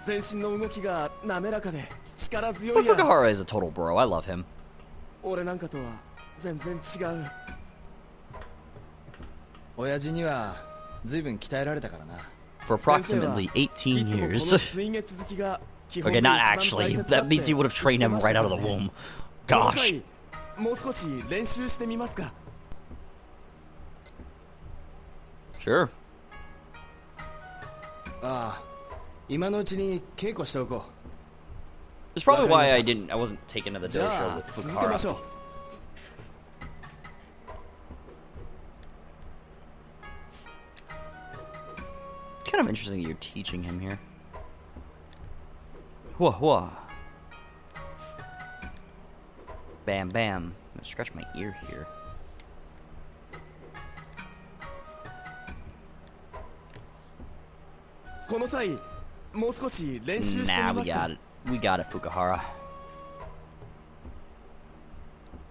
全身の動きが滑らかで力強いや。 Fukuhara is a total bro. I love him. 俺なんかとは全然違う。親父には随分鍛えられたからな。For approximately 18 years. Okay, not actually. That means he would have trained him right out of the womb. Gosh. もう少し練習してみますか。 Sure. ああ、今のうちに稽古しておこう。 That's probably why I wasn't taken to the じゃ dojo あ with 続けましょ Fukuhara. う。 Kind of interesting that you're teaching him here. Whoa, whoa. Bam, bam. I'm gonna scratch my ear here. Nah, we got it. We got it, Fukuhara.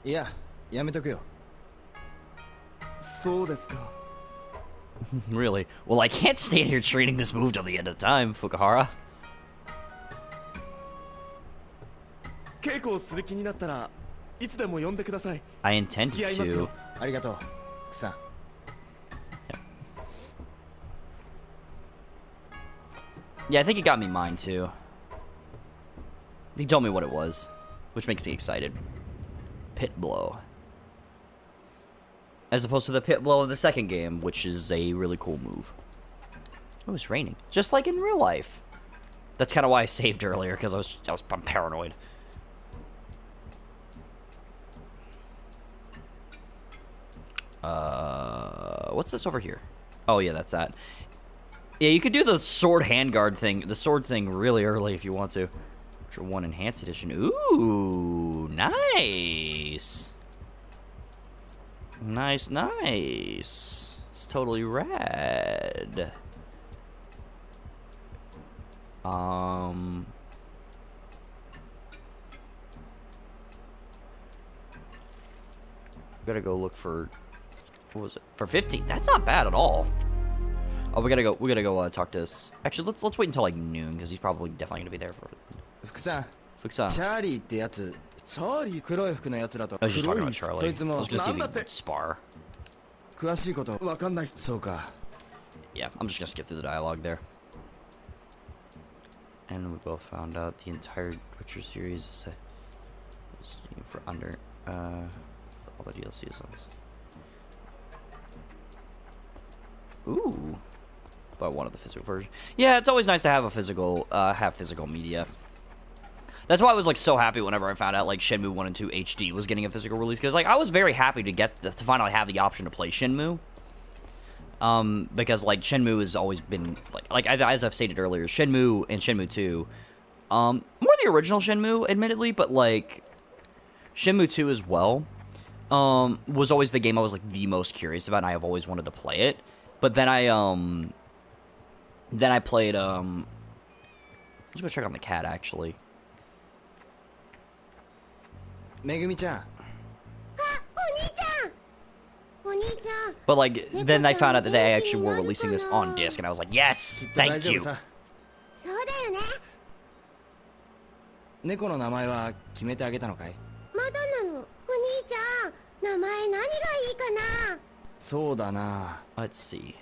いや、やめとくよ。そうですか。 Really? Well, I can't stand here training this move till the end of time, Fukuhara. 稽古をする気になったらいつでも呼んでください。 I intended 付き合います to. よ。ありがとう、草。 Yeah, I think he got me mine too. He told me what it was, which makes me excited. Pit blow. As opposed to the pit blow in the second game, which is a really cool move. Oh, it's raining. Just like in real life. That's kind of why I saved earlier, because I'm paranoid. What's this over here? Oh yeah, that's that. Yeah, you could do the sword handguard thing, the sword thing really early if you want to. For 1 enhanced edition. Ooh, nice. Nice, nice. It's totally rad. Gotta go look for, what was it? For 50. That's not bad at all. Oh, we gotta go talk to us. Actually, let's wait until like noon because he's probably definitely gonna be there for. 福さん、 Fukusan. チャーリーってやつ、チャーリー黒い服のやつらと I was just talking 黒 about い Charlie. そいつ I も was gonna see なん if だ he って could spar. 詳しいことわかんない。そうか。 Yeah, I'm just gonna skip through the dialogue there. And we both found out the entire Witcher series is for under all the DLC is on this. Ooh, but one of the physical version. Yeah, it's always nice to have a physical media. That's why I was like so happy whenever I found out like Shenmue 1 and 2 HD was getting a physical release, because like I was very happy to finally have the option to play Shenmue. Because like Shenmue has always been like as I've stated earlier, Shenmue and Shenmue 2, more the original Shenmue, admittedly, but like Shenmue 2 as well, was always the game I was like the most curious about, and I have always wanted to play it. But then I played let's go check on the cat actually. めぐみちゃん。 But like then I found out that they actually were releasing this on disc, and I was like, yes, thank you. 猫の名前は決めてあげたのかい？まだなの。お兄ちゃん、名前何がいいかな。そうだな。 Let's see.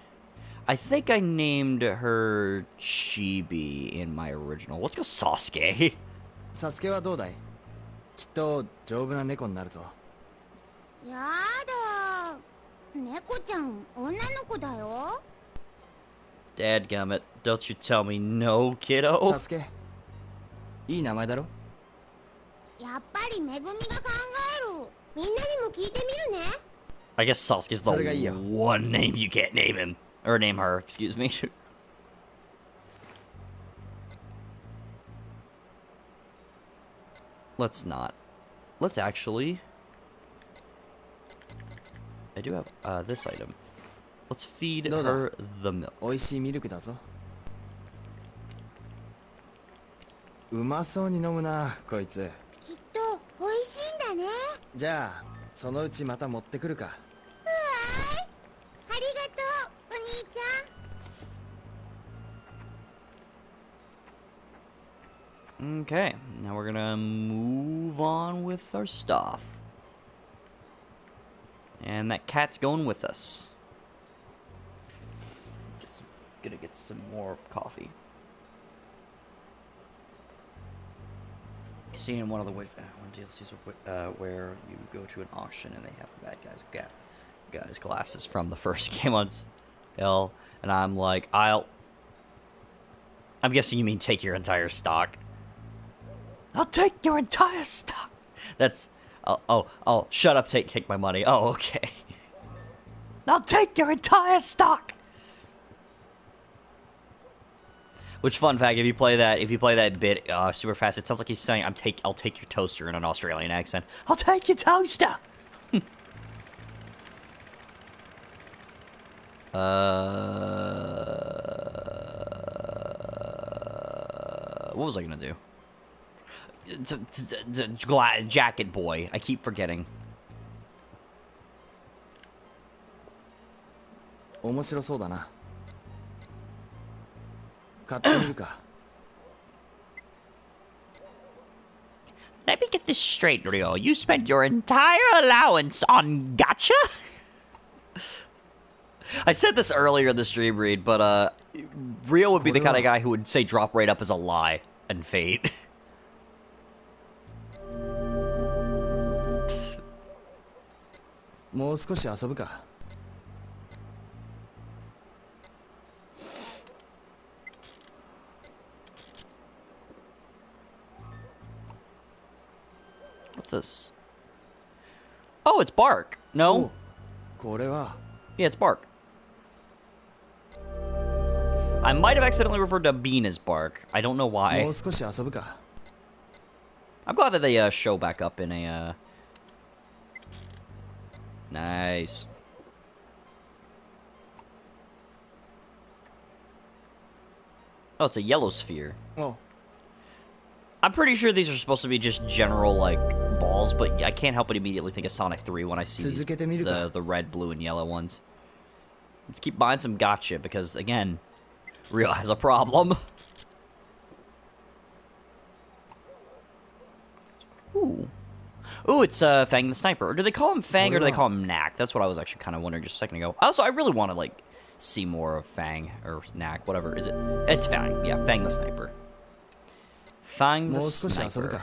I think I named her Chibi in my original. Let's go Sasuke. サスケはどうだい？きっと丈夫な猫になるぞ。やだ。猫ちゃん、女の子だよ。Dadgummit, don't you tell me no, kiddo. サスケ、いい名前だろ？やっぱりめぐみが考える。みんなにも聞いてみるね。I guess Sasuke's the one name you can't name him. Or name her, excuse me. Let's not. Let's actually... I do have this item. Let's feed her the milk. おいしいミルクだぞ。うまそうに飲むな、こいつ。きっと美味しいんだね。じゃあ、そのうちまた持ってくるか。うわーい。ありがとう、お兄ちゃん。Okay, now we're gonna move on with our stuff. And that cat's going with us. Gonna get some more coffee. You see in one of the one DLCs where you go to an auction and they have the bad guys glasses from the first game on L, and I'm like, I'm guessing you mean take your entire stock. I'll take your entire stock. That's oh, shut up, take my money. Oh, okay. I'll take your entire stock. Which, fun fact, if you play that bit super fast, it sounds like he's saying, I'll take your toaster in an Australian accent. I'll take your toaster! What was I gonna do? Jacket boy. I keep forgetting. 面白そうだな。買ってみるか。 Let me get this straight, Rio. You spent your entire allowance on gacha? I said this earlier in the stream read, but Rio would be the kind of guy who would say drop rate up as a lie and fate. What's this? Oh, it's bark. No. Yeah, it's bark. I might have accidentally referred to bean as bark. I don't know why. I'm glad that they show back up in a nice. Oh, it's a yellow sphere. Oh. I'm pretty sure these are supposed to be just general, like, balls, but I can't help but immediately think of Sonic 3 when I see these, the red, blue, and yellow ones. Let's keep buying some gacha, because, again, Rio has a problem. Ooh. Ooh, it's Fang the Sniper. Or do they call him Fang, or do they call him Knack? That's what I was actually kind of wondering just a second ago. Also, I really want to, like, see more of Fang, or Knack, whatever. Is it? It's Fang. Yeah, Fang the Sniper. Fang the Sniper.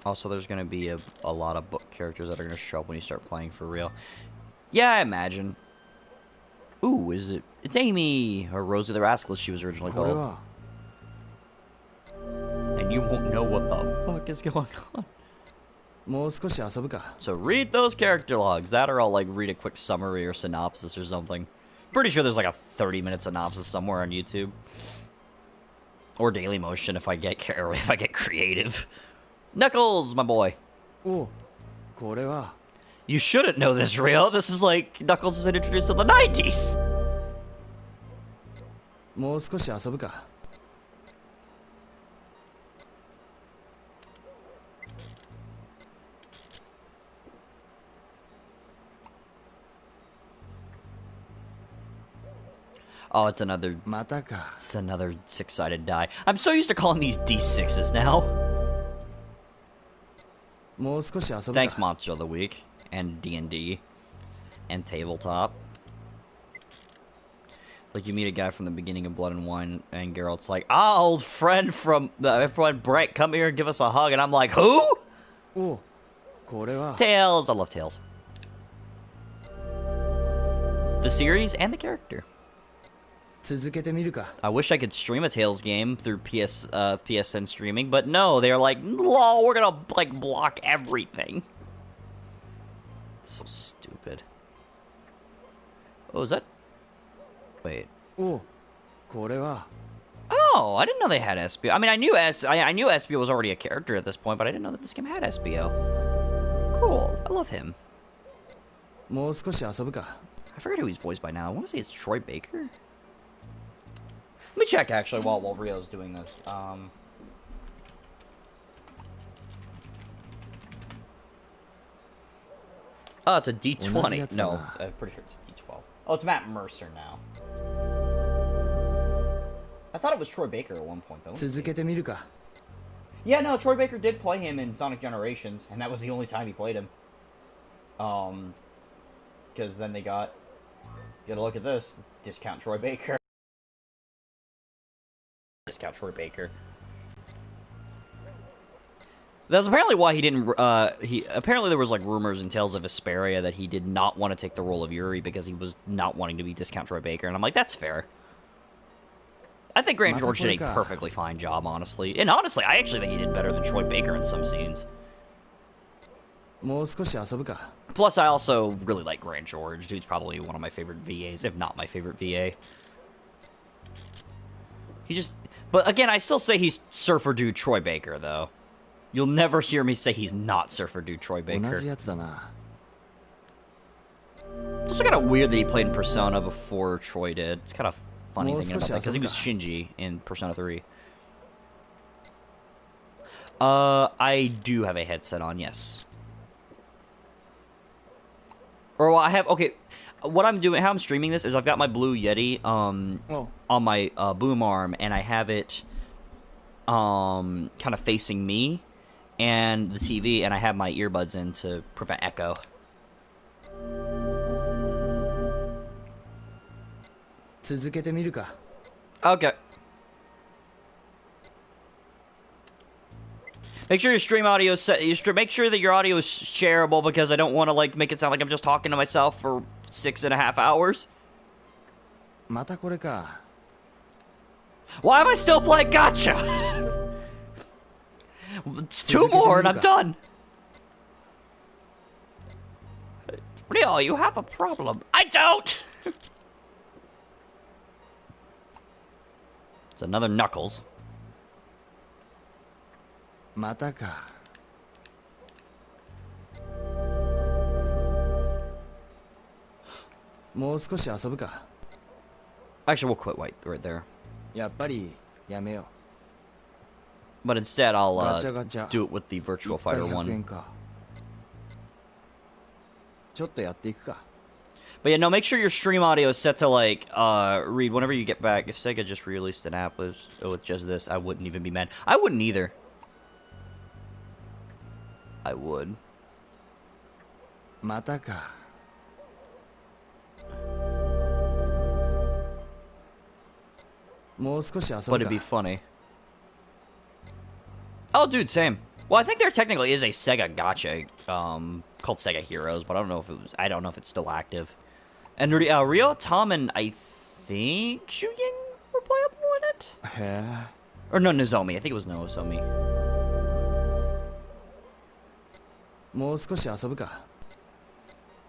Also, there's going to be a lot of book characters that are going to show up when you start playing for real. Yeah, I imagine. Ooh, is it? It's Amy! Or Rosie the Rascal, as she was originally called. And you won't know what the fuck is going on. So read those character logs. That or I'll, like, read a quick summary or synopsis or something. Pretty sure there's like a 30-minute synopsis somewhere on YouTube. Or Dailymotion if I get creative. Knuckles, my boy. Oh, you shouldn't know this, Rio. This is like Knuckles is introduced in the 90s. Oh, it's another six-sided die. I'm so used to calling these D6s now. Thanks, Monster of the Week, and D&D, and Tabletop. Like, you meet a guy from the beginning of Blood and Wine, and Geralt's like, old friend from everyone, Brent, come here and give us a hug, and I'm like, who? Tails. I love Tails. The series and the character. I wish I could stream a Tails game through PSN streaming, but no, they're like, lol, we're gonna, like, block everything. So stupid. Oh, is that? Wait. Oh, I didn't know they had SBO. I mean, I knew SBO was already a character at this point, but I didn't know that this game had SBO. Cool. I love him. I forget who he's voiced by now. I want to say it's Troy Baker. Let me check, actually, while Rio's doing this. Oh, it's a D20. No, I'm pretty sure it's a D12. Oh, it's Matt Mercer now. thought it was Troy Baker at one point, though. 続けてみるか。 Yeah, no, Troy Baker did play him in Sonic Generations, and that was the only time he played him. Because then they got... You gotta look at this. Discount Troy Baker. Discount Troy Baker. That's apparently why he didn't, apparently there was, like, rumors and tales of Vesperia that he did not want to take the role of Yuri because he was not wanting to be Discount Troy Baker, and I'm like, that's fair. I think Grant George did a perfectly fine job, honestly. And honestly, I actually think he did better than Troy Baker in some scenes. Plus, I also really like Grant George. Dude's probably one of my favorite VAs, if not my favorite VA. He just... But again, I still say he's Surfer Dude Troy Baker, though. You'll never hear me say he's not Surfer Dude Troy Baker. It's also kind of weird that he played in Persona before Troy did. It's kind of funny thinking about that, because he was Shinji in Persona 3. I do have a headset on, yes. Or, well, I have... Okay, what I'm doing... How I'm streaming this is I've got my Blue Yeti, on my, boom arm, and I have it, kind of facing me and the TV, and I have my earbuds in to prevent echo. Okay. Make sure your stream audio is set. Make sure that your audio is shareable, because I don't want to like make it sound like I'm just talking to myself for 6.5 hours. Why am I still playing Gacha? It's 2 more and I'm done. Rio, you have a problem. I don't. It's another Knuckles. Actually, we'll quit right there. But instead, I'll do it with the Virtual Fighter one. But yeah, no, make sure your stream audio is set to, like, Reed, whenever you get back. If Sega just released an app with just this, I wouldn't even be mad. I wouldn't either. I would. But it'd be funny. Oh, dude, same. Well, I think there technically is a Sega Gacha, called Sega Heroes, but I don't know if it was. I don't know if it's still active. And Ryo, Tom, and I think Shuying were playable in it. Yeah. Or no, Nozomi. I think it was Nozomi.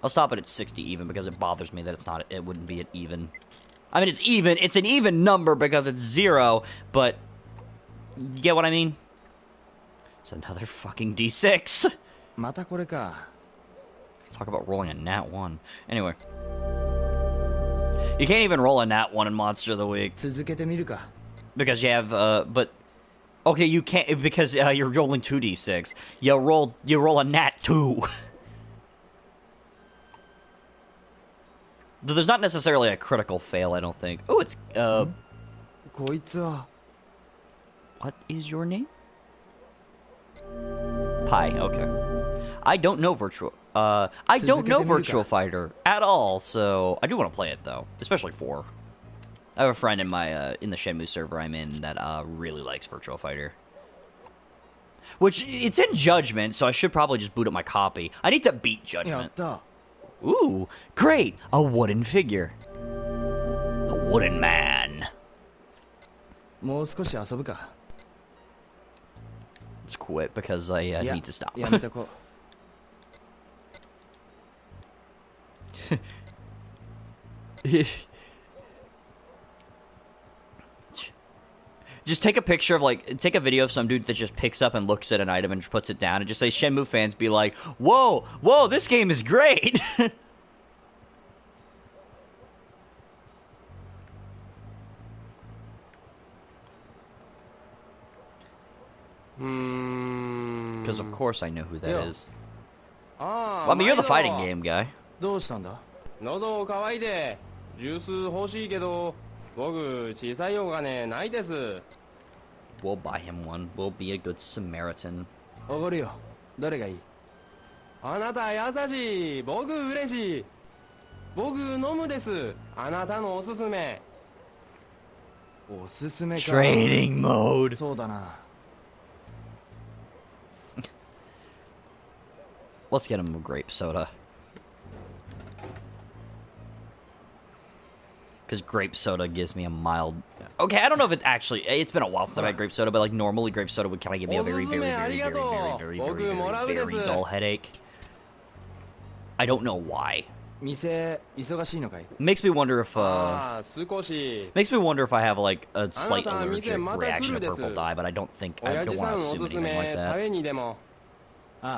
I'll stop it at 60 even, because it bothers me that it's not. It wouldn't be at even. I mean, it's even. It's an even number because it's 0, but you get what I mean? It's another fucking D6. Talk about rolling a nat 1. Anyway. You can't even roll a nat 1 in Monster of the Week. Because you have, but... Okay, you can't, because you're rolling 2d6. You roll a nat 2. Though there's not necessarily a critical fail, I don't think. Oh, it's, What is your name? Pi, okay. I don't know Virtual Fighter at all, so I do want to play it though, especially 4. I have a friend in my in the Shenmue server I'm in that really likes Virtual Fighter. Which it's in Judgment, so I should probably just boot up my copy. I need to beat Judgment. Ooh, great! A wooden figure. A wooden man. Let's quit because I need to stop. Just take a picture of, like, take a video of some dude that just picks up and looks at an item and just puts it down and just say Shenmue fans be like, whoa, whoa, this game is great. Because of course I know who that is. Well, I mean, you're the fighting game guy. 僕小さいお金ないです。 We'll buy him one. We'll be a good Samaritan. おごるよ。どれがいい？あなた優しい。僕嬉しい。僕飲むです。あなたのおすすめ。おすすめか。 Trading mode. そうだな。 Let's get him a grape soda. Because grape soda gives me a mild... Okay, I don't know if it actually... It's been a while since I've had grape soda, but like normally grape soda would kind of give me a very dull headache. I don't know why. 店忙しいのかい？ Makes me wonder if少し。 makes me wonder if I have like a slight allergic reaction to purple dye, but I don't think I don't want to assume anything like that.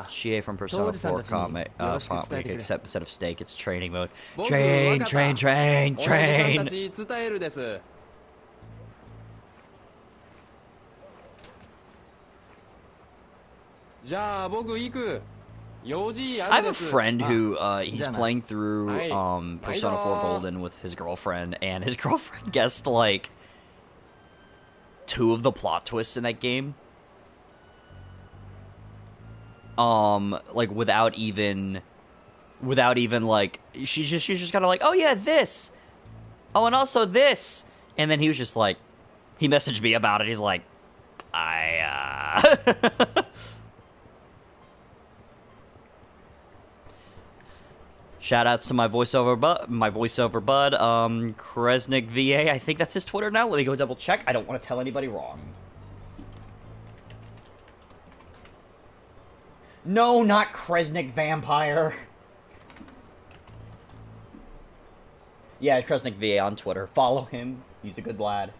Chie from Persona 4 comic except instead of steak, it's training mode. Train. じゃあ僕行く。 I have a friend who he's playing through Persona 4 Golden with his girlfriend, and his girlfriend guessed like 2 of the plot twists in that game. Like without even like she's just kind of like, oh yeah, this, oh and also this, and then he was just like, he messaged me about it. He's like, Shoutouts to my voiceover bud, Kresnik VA. I think that's his Twitter now. Let me go double check. I don't want to tell anybody wrong. No, not Kresnik Vampire. Yeah, Kresnik VA on Twitter. Follow him. He's a good lad.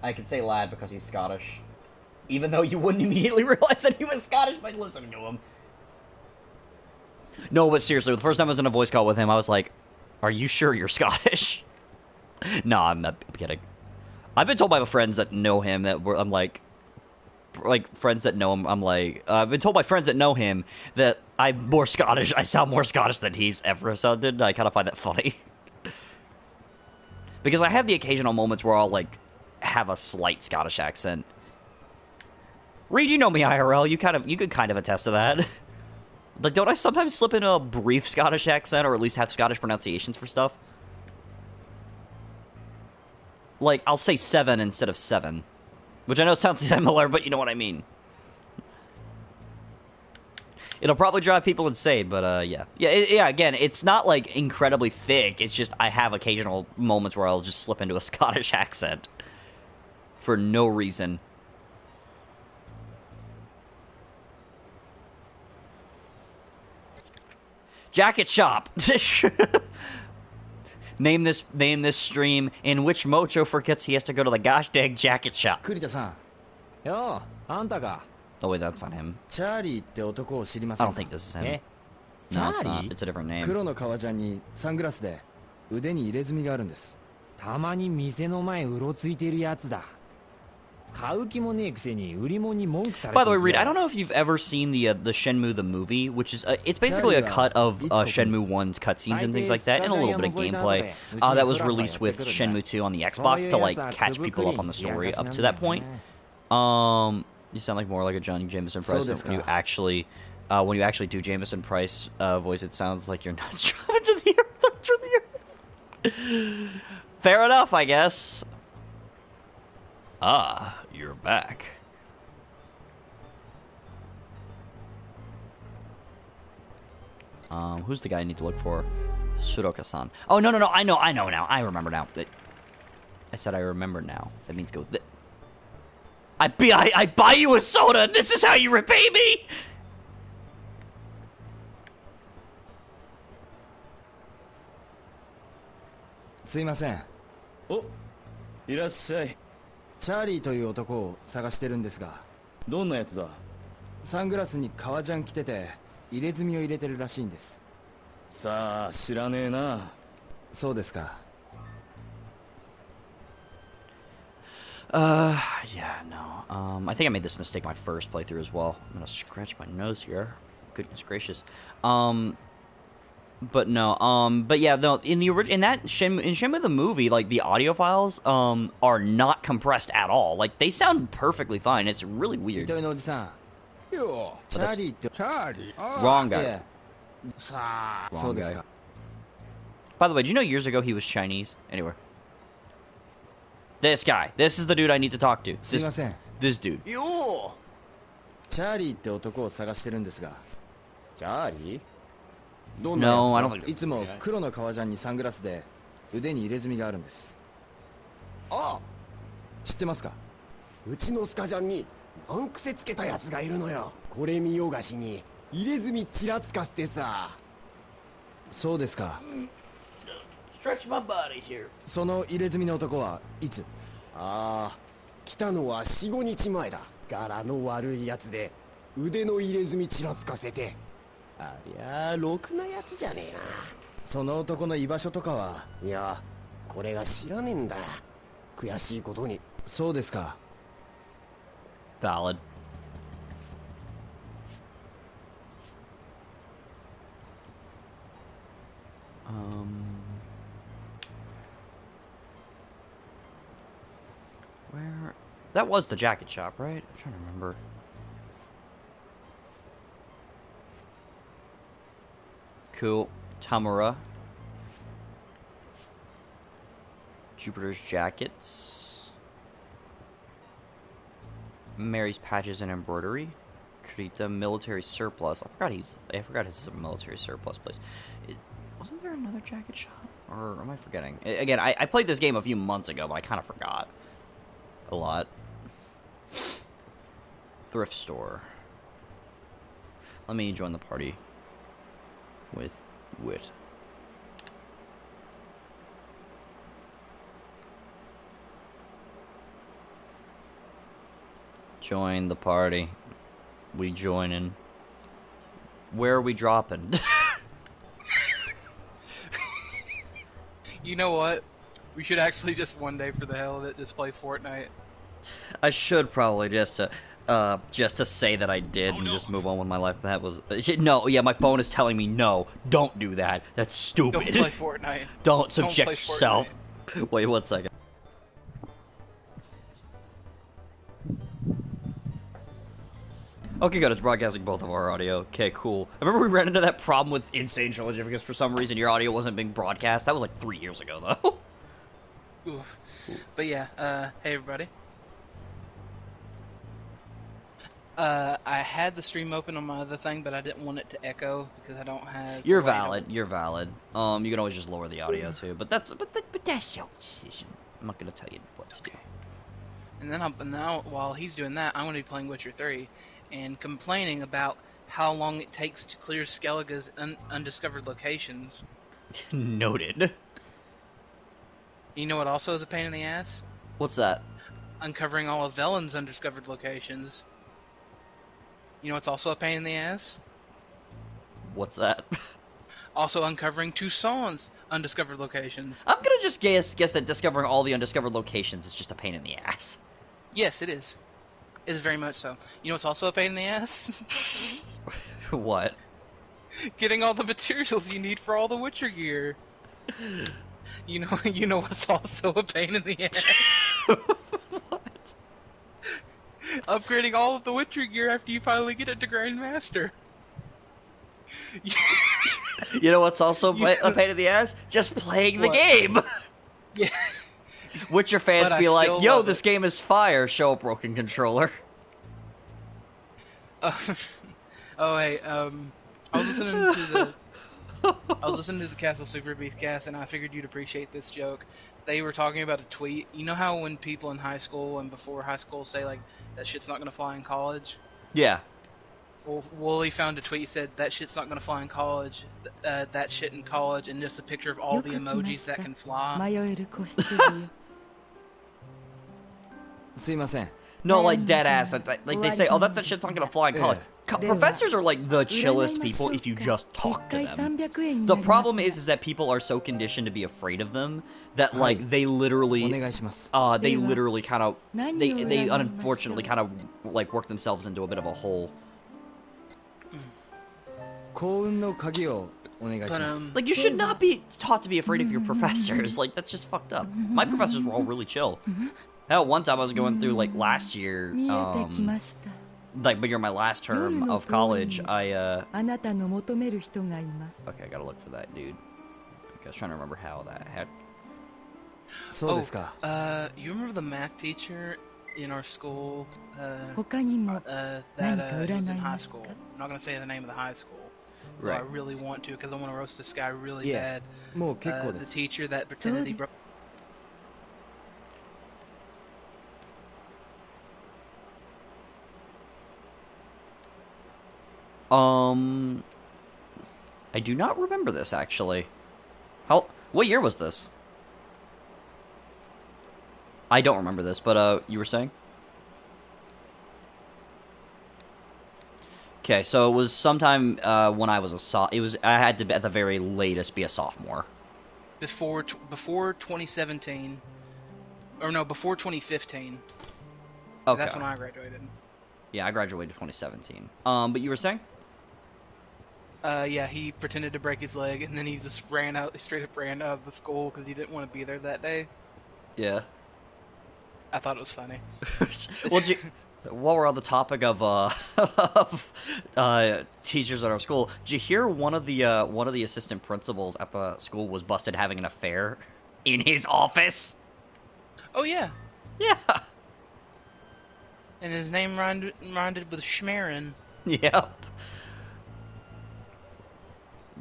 I can say lad because he's Scottish. Even though you wouldn't immediately realize that he was Scottish by listening to him. No, but seriously, the first time I was in a voice call with him, I was like, are you sure you're Scottish? No, I'm not kidding. I've been told by my friends that know him that I'm like friends that know him, I'm like, I've been told by friends that know him that I'm more Scottish, I sound more Scottish than he's ever sounded, and I kind of find that funny. Because I have the occasional moments where I'll, like, have a slight Scottish accent. Reed, you know me IRL, you could kind of attest to that. Like, don't I sometimes slip in a brief Scottish accent, or at least have Scottish pronunciations for stuff? Like, I'll say 7 instead of 7. Which I know sounds similar, but you know what I mean. It'll probably drive people insane, but, yeah. Yeah, again, it's not, like, incredibly thick. It's just I have occasional moments where I'll just slip into a Scottish accent. For no reason. Jacket shop. Name this stream in which Mojo forgets he has to go to the gosh dang jacket shop. Oh wait, that's not him. I don't think this is him. No, it's not. It's a different name. たまに店の前うろついてるやつだ。買う気もねえくせに売り物に文句垂れて By the way, Reed, I don't know if you've ever seen the Shenmue the movie, which is it's basically a cut of Shenmue 1's cutscenes and things like that, and a little bit of gameplay that was released with Shenmue 2 on the Xbox to like catch people up on the story up to that point. You sound like more like a Johnny Jameson Price when you actually do Jameson Price voice. It sounds like you're not driving to the earth. Fair enough, I guess. Ah, you're back. Who's the guy I need to look for? Sudoka-san. Oh, no, I know now. I remember now. I said I remember now. That means go... I buy you a soda, and this is how you repay me? Oh, いらっしゃい。チャーリーという男を探してるんですが。どんなやつだ？サングラスに革ジャン着てて入れ墨を入れてるらしいんです。さあ、知らねえな。そうですか。Yeah, no. I think I made this mistake my first playthrough as well. I'm gonna scratch my nose here. Goodness gracious. But no, but yeah, no, in that Shenmue the movie, like the audio files, are not compressed at all. Like they sound perfectly fine. It's really weird. Yo, Charlie. Wrong guy. Yeah. Wrong guy. By the way, did you know years ago he was Chinese? Anyway. This guy. This is the dude I need to talk to. This dude. Yo! チャーリーって男を探してるんですが。チャーリー No, I don't think いつも黒の革ジャンにサングラスで腕に入れ墨があるんです。あ、知ってますか？うちのスカジャンに難癖つけたやつがいるのよ。これ見よがしに入れ墨ちらつかせてさ。そうですか。Stretch my body here. その入れ墨の男はいつ？ああ、来たのは4、5日前だ。柄の悪いやつで腕の入れ墨ちらつかせて。ありゃあろくなやつじゃねえな。その男の居場所とかは？いや、これが知らねえんだ。悔しいことに。そうですか。Valid. Where? That was the jacket shop, right? I'm trying to remember. Cool. Tamura. Jupiter's jackets. Mary's patches and embroidery. Krita military surplus. I forgot his military surplus place. Wasn't there another jacket shop? Or am I forgetting? Again, I played this game a few months ago, but I kind of forgot a lot. Thrift store. Let me join the party with wit. Join the party. We joining. Where are we dropping? You know what? We should actually just one day, for the hell of it, just play Fortnite. I should probably just to say that I did and just move on with my life. That was no, yeah. My phone is telling me no. Don't do that. That's stupid. Don't play Fortnite. Don't subject play yourself. Wait 1 second. Okay, good. It's broadcasting both of our audio. Okay, cool. I remember we ran into that problem with Insane Trilogy because for some reason your audio wasn't being broadcast. That was like 3 years ago, though. Ooh. But yeah, hey everybody. I had the stream open on my other thing, but I didn't want it to echo because I don't have. You're valid. You're valid. You can always just lower the audio too, but that's your decision. I'm not gonna tell you what to do. And then now while he's doing that, I'm gonna be playing Witcher 3 and complaining about how long it takes to clear Skellige's undiscovered locations. Noted. You know what also is a pain in the ass? What's that? Uncovering all of Velen's undiscovered locations. You know what's also a pain in the ass? What's that? Also uncovering Toussaint's undiscovered locations. I'm gonna just guess that discovering all the undiscovered locations is just a pain in the ass. Yes, it is. It is very much so. You know what's also a pain in the ass? What? Getting all the materials you need for all the Witcher gear. You know what's also a pain in the ass? What? Upgrading all of the Witcher gear after you finally get it to Grandmaster. You know what's also a pain in the ass? Just playing the game. Yeah. Witcher fans be like, yo, this game is fire. Show a broken controller. Oh, hey, I was listening to the Castle Super Beast cast, and I figured you'd appreciate this joke. They were talking about a tweet. You know how when people in high school and before high school say, like, that shit's not gonna fly in college? Yeah. Well, Wooly found a tweet said, that shit's not gonna fly in college, that shit in college, and just a picture of all the emojis that can fly. No, like dead ass. Like they say, oh, that shit's not gonna fly in college. Professors are like the chillest people if you just talk to them. The problem is that people are so conditioned to be afraid of them that like they literally kind of they unfortunately kind of like work themselves into a bit of a hole. Like, you should not be taught to be afraid of your professors. Like, that's just fucked up. My professors were all really chill. Hell, one time I was going through, like, last year, like, but my last term of college, I, okay, I gotta look for that, dude. Okay, I was trying to remember how that had... you remember the math teacher in our school, that was in high school? I'm not gonna say the name of the high school. Right. I really want to, because I want to roast this guy really bad. The teacher that pretended he broke... I do not remember this, actually. What year was this? I don't remember this, but, you were saying? Okay, so it was sometime, when I was I had to, at the very latest, be a sophomore. Before 2017. Or no, before 2015. Okay. That's when I graduated. Yeah, I graduated 2017. But you were saying? Yeah, he pretended to break his leg, and then he just straight up ran out of the school because he didn't want to be there that day. Yeah. I thought it was funny. Well, while we're on the topic of teachers at our school, did you hear one of the assistant principals at the school was busted having an affair in his office? Oh yeah. Yeah. And his name rhymed with Schmerin. Yep.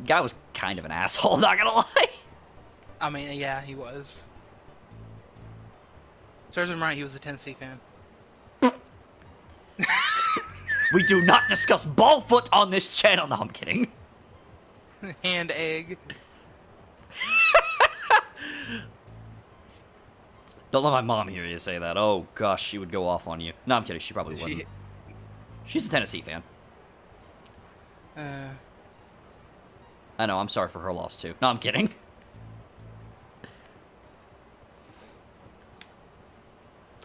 Guy was kind of an asshole, not gonna lie. I mean, yeah, he was. Serves him right, he was a Tennessee fan. We do not discuss ballfoot on this channel. No, I'm kidding. Hand egg. Don't let my mom hear you say that. Oh, gosh, she would go off on you. No, I'm kidding. She probably wouldn't. She's a Tennessee fan. I know. I'm sorry for her loss, too. No, I'm kidding.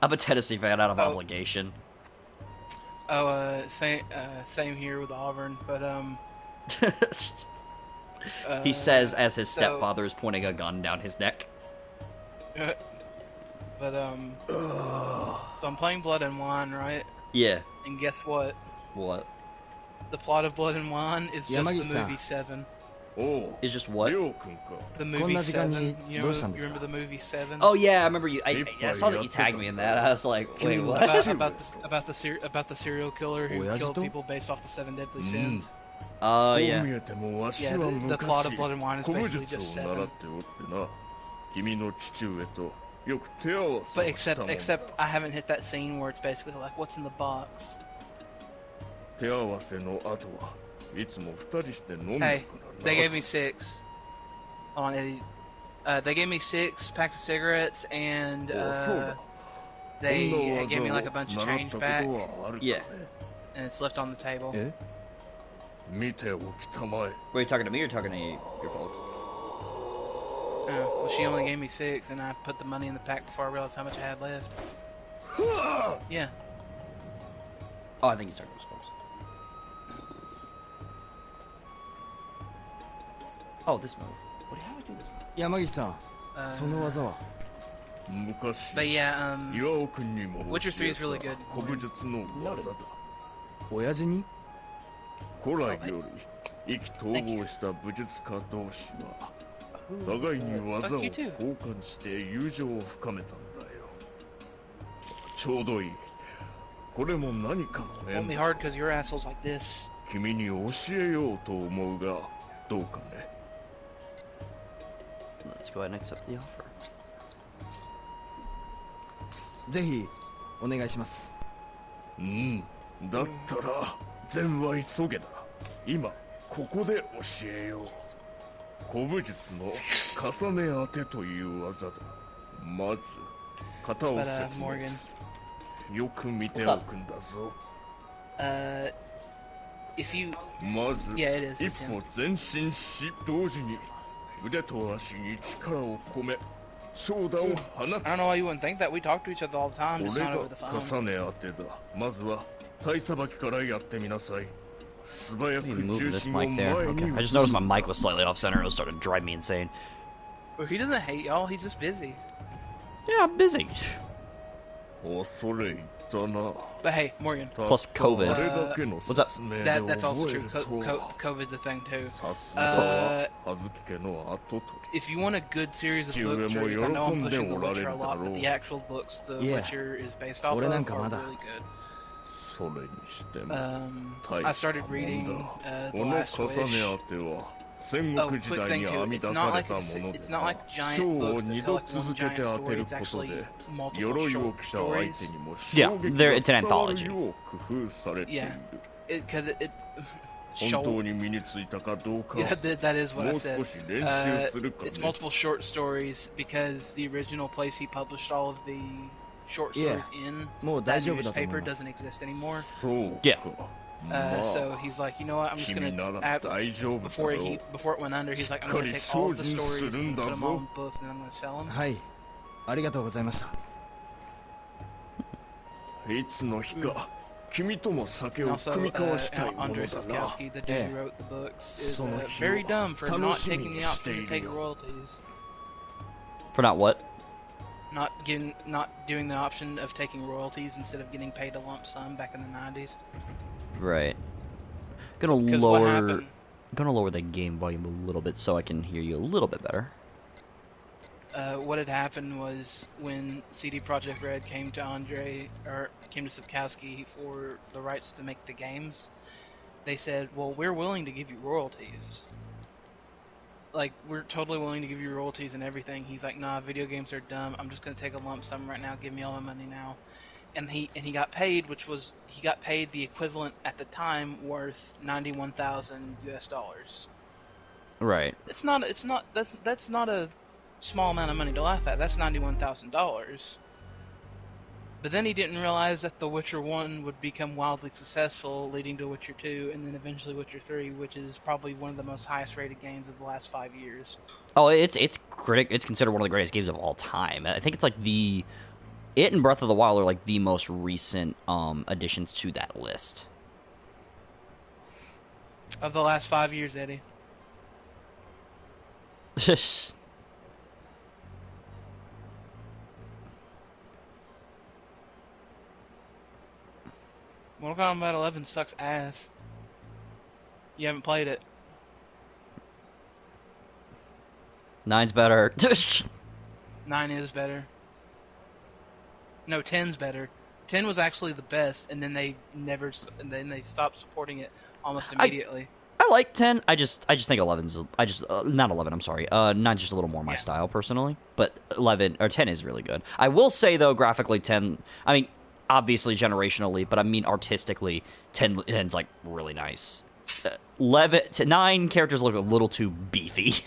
I'm a Tennessee fan out of obligation. Same here with Auburn, but, he says as his stepfather is pointing a gun down his neck. But, so I'm playing Blood and Wine, right? Yeah. And guess what? What? The plot of Blood and Wine is just the movie 7. Oh. Is just what? The movie 7. You remember the movie 7? Oh yeah, I remember you. I saw that you tagged me in that. I was like, wait, what? About the serial killer who killed people based off the 7 deadly sins. Oh yeah. Yeah, the plot of Blood and Wine is basically just 7. But except I haven't hit that scene where it's basically like, what's in the box? Hey, they gave me 6. Hold on, Eddie. They gave me 6 packs of cigarettes, and they gave me like a bunch of change back. Yeah. And it's left on the table. Were you talking to me or talking to your folks? Well, she only gave me 6, and I put the money in the pack before I realized how much I had left. Yeah. Oh, I think he's talking to his folks. Oh, this move. How do I do this move? But yeah, Witcher 3 is really good. Fuck you too. Won't be hard because your asshole's like this. Let's go ahead and accept the offer. ぜひお願いします。だったら善は急げだ。今ここで教えよう。古武術の重ね当てという技だ。まず型を説明する。よく見ておくんだぞ。まず一歩前進し同時に腕と足に力を込め長打を放つ。I don't know why you wouldn't think that. We talk to each other all the time. Just not over the phone. 重ね当てだ。まずは体さばきからやってみなさい。Let me move this mic there. Okay. I just noticed my mic was slightly off center and it was starting to drive me insane. Well, he doesn't hate y'all. He's just busy. Yeah, I'm busy. But hey, Morgan. Plus COVID. What's up? That's also true. COVID's a thing too. If you want a good series of book series, I know I'm pushing The Witcher a lot, but the actual books The Witcher is based off of are really good. I started reading The Last Wish. Oh, quick thing too. It's not like giant books that tell like one giant story. It's actually multiple short stories. Yeah, it's an anthology. Yeah, because it short. Yeah, that is what I said. It's multiple short stories because the original place he published all of the short stories in that newspaper doesn't exist anymore. Yeah. So he's like, you know what? I'm just gonna before it went under, he's like, I'm gonna take all of the stories and put them all in books, and I'm gonna sell them. Hi. ありがとうございました。いつの日か君とも酒を Also, 酌み交わしたいもの Andrei だな。 Sapkowski, the dude who wrote the books, is very dumb for not taking the option to take royalties. For not what? Not doing the option of taking royalties instead of getting paid a lump sum back in the 90s. Right. Gonna lower the game volume a little bit so I can hear you a little bit better. What had happened was when CD Projekt Red came to Sapkowski for the rights to make the games, they said, well, we're willing to give you royalties. Like, we're totally willing to give you royalties and everything. He's like, nah, video games are dumb. I'm just gonna take a lump sum right now. Give me all my money now. And he got paid, he got paid the equivalent at the time worth $91,000 US. Right. That's not a small amount of money to laugh at. That's $91,000. But then he didn't realize that The Witcher 1 would become wildly successful, leading to Witcher 2, and then eventually Witcher 3, which is probably one of the most highest rated games of the last 5 years. Oh, it's considered one of the greatest games of all time. I think it's like it and Breath of the Wild are like the most recent additions to that list. Of the last 5 years, Eddie. Mortal Kombat 11 sucks ass. You haven't played it. 9's better. 9 is better. No, 10's better. 10 was actually the best, and then they stopped supporting it almost immediately. I like 10. I just think 11's not 11. I'm sorry. 9's just a little more my style personally, but 10 is really good. I will say though, graphically 10. I mean, obviously generationally, but I mean artistically, 10's like really nice. 9 characters look a little too beefy.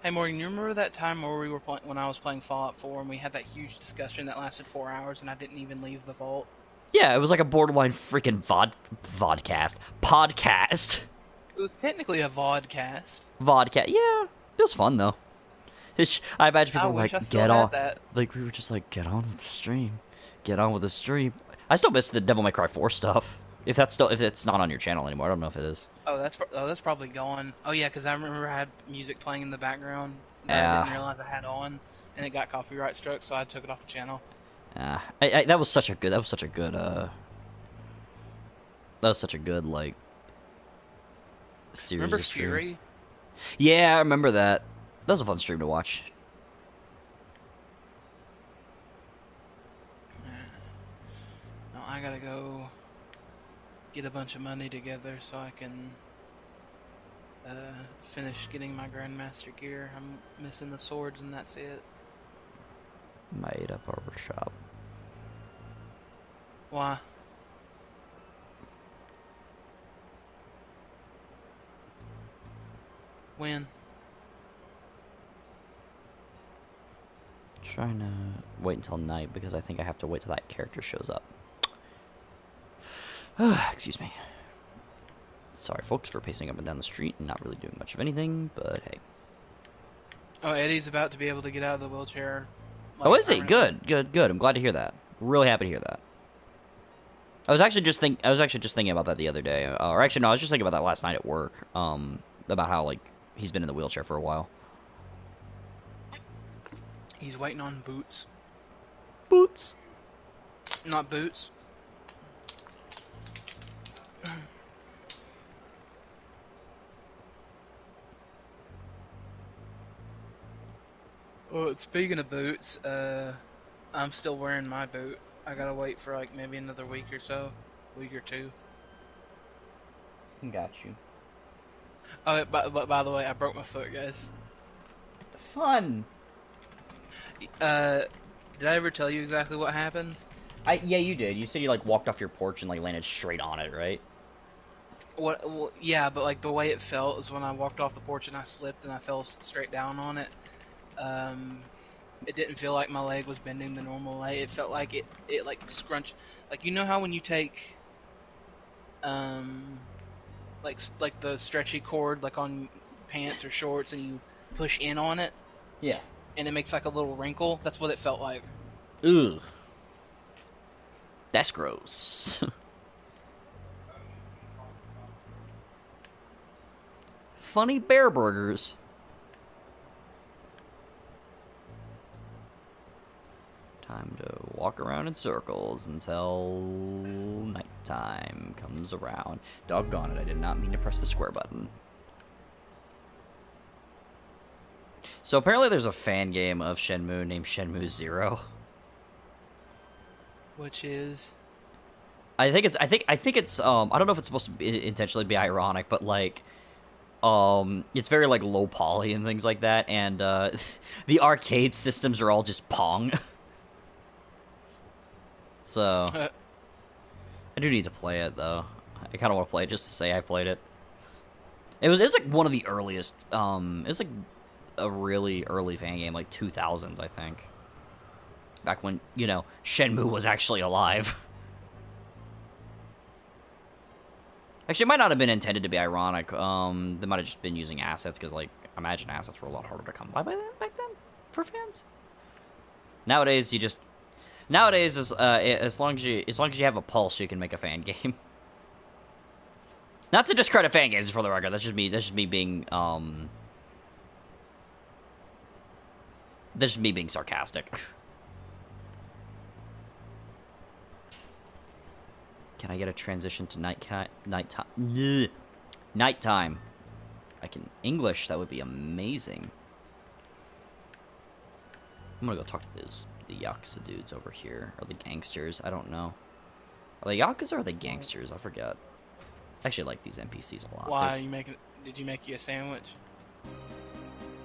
Hey Morgan, you remember that time where we were when I was playing Fallout 4 and we had that huge discussion that lasted 4 hours and I didn't even leave the vault? Yeah, it was like a borderline freaking podcast. It was technically a vodcast. Yeah, it was fun though. I imagine people were like, get on. Like we were just like, get on with the stream. Get on with the stream. I still miss the Devil May Cry 4 stuff. If it's not on your channel anymore, I don't know if it is. Oh, that's probably gone. Oh yeah, because I remember I had music playing in the background that I didn't realize I had on, and it got copyright struck, so I took it off the channel. That was such a good like series. Remember Fury? Yeah, I remember that. That was a fun stream to watch. Now I gotta go get a bunch of money together so I can finish getting my Grandmaster gear. I'm missing the swords and that's it. Made-up barber shop. Why? When? Trying to wait until night because I think I have to wait till that character shows up. Excuse me. Sorry, folks, for pacing up and down the street and not really doing much of anything, but hey. Oh, Eddie's about to be able to get out of the wheelchair. Like, oh, is he? Good. I'm glad to hear that. Really happy to hear that. I was actually just thinking about that the other day. Or actually, no, I was just thinking about that last night at work. About how like he's been in the wheelchair for a while. He's waiting on boots. Boots. Not boots. Well, speaking of boots, I'm still wearing my boot. I gotta wait for like maybe another week or so, week or two. Got you. Oh, but by the way, I broke my foot, guys. Fun. Did I ever tell you exactly what happened? Yeah, you did. You said you like walked off your porch and like landed straight on it, right? Well, yeah, but like the way it felt was when I walked off the porch and I slipped and I fell straight down on it. It didn't feel like my leg was bending the normal way. It felt like it like scrunched. Like, you know how when you take, like the stretchy cord like on pants or shorts and you push in on it? Yeah. And it makes like a little wrinkle? That's what it felt like. Ugh. That's gross. Funny bear burgers. Time to walk around in circles until nighttime comes around. Doggone it, I did not mean to press the square button. So apparently there's a fan game of Shenmue named Shenmue 0. Which is? I think it's I don't know if it's supposed to be intentionally be ironic, but like it's very like low poly and things like that, and the arcade systems are all just Pong. So I do need to play it though. I kind of want to play it just to say I played it. It was like one of the earliest. It was like a really early fan game, like 2000s, I think. Back when, you know, Shenmue was actually alive. Actually, it might not have been intended to be ironic. They might have just been using assets because, like, I imagine assets were a lot harder to come by back then for fans. Nowadays, as long as you have a pulse, you can make a fan game. Not to discredit fan games, for the record. That's just me being sarcastic. Can I get a transition to nighttime? Nighttime. I can English. That would be amazing. I'm gonna go talk to the Yakuza dudes over here, or the gangsters. I don't know. Are they Yakuza or are they gangsters? I forgot. I actually like these NPCs a lot. Why are you making? Did you make you a sandwich?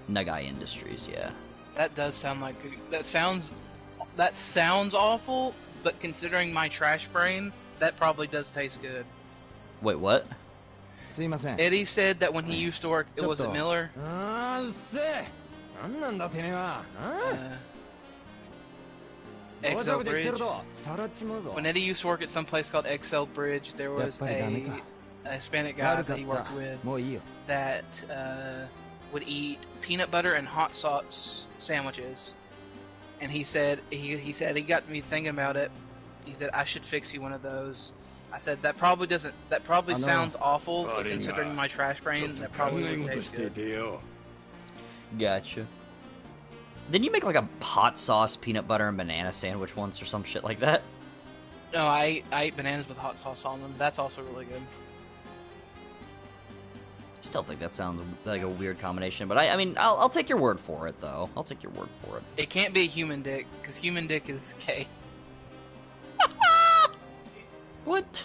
Nagai Industries, yeah. That does sound like that sounds awful. But considering my trash brain, that probably does taste good. Wait, what? Eddie said that when he used to work, it was at Miller. XL Bridge. When Eddie used to work at some place called XL Bridge, there was a Hispanic guy that he worked with that would eat peanut butter and hot sauce sandwiches. And he said he got me thinking about it. He said I should fix you one of those. I said that probably sounds awful, but considering my trash brain, that probably would taste good. Gotcha. Didn't you make like a hot sauce peanut butter and banana sandwich once or some shit like that? No, I ate bananas with hot sauce on them. That's also really good. Still think that sounds like a weird combination, but I mean, I'll take your word for it, though. I'll take your word for it. It can't be a human dick, because human dick is gay. What?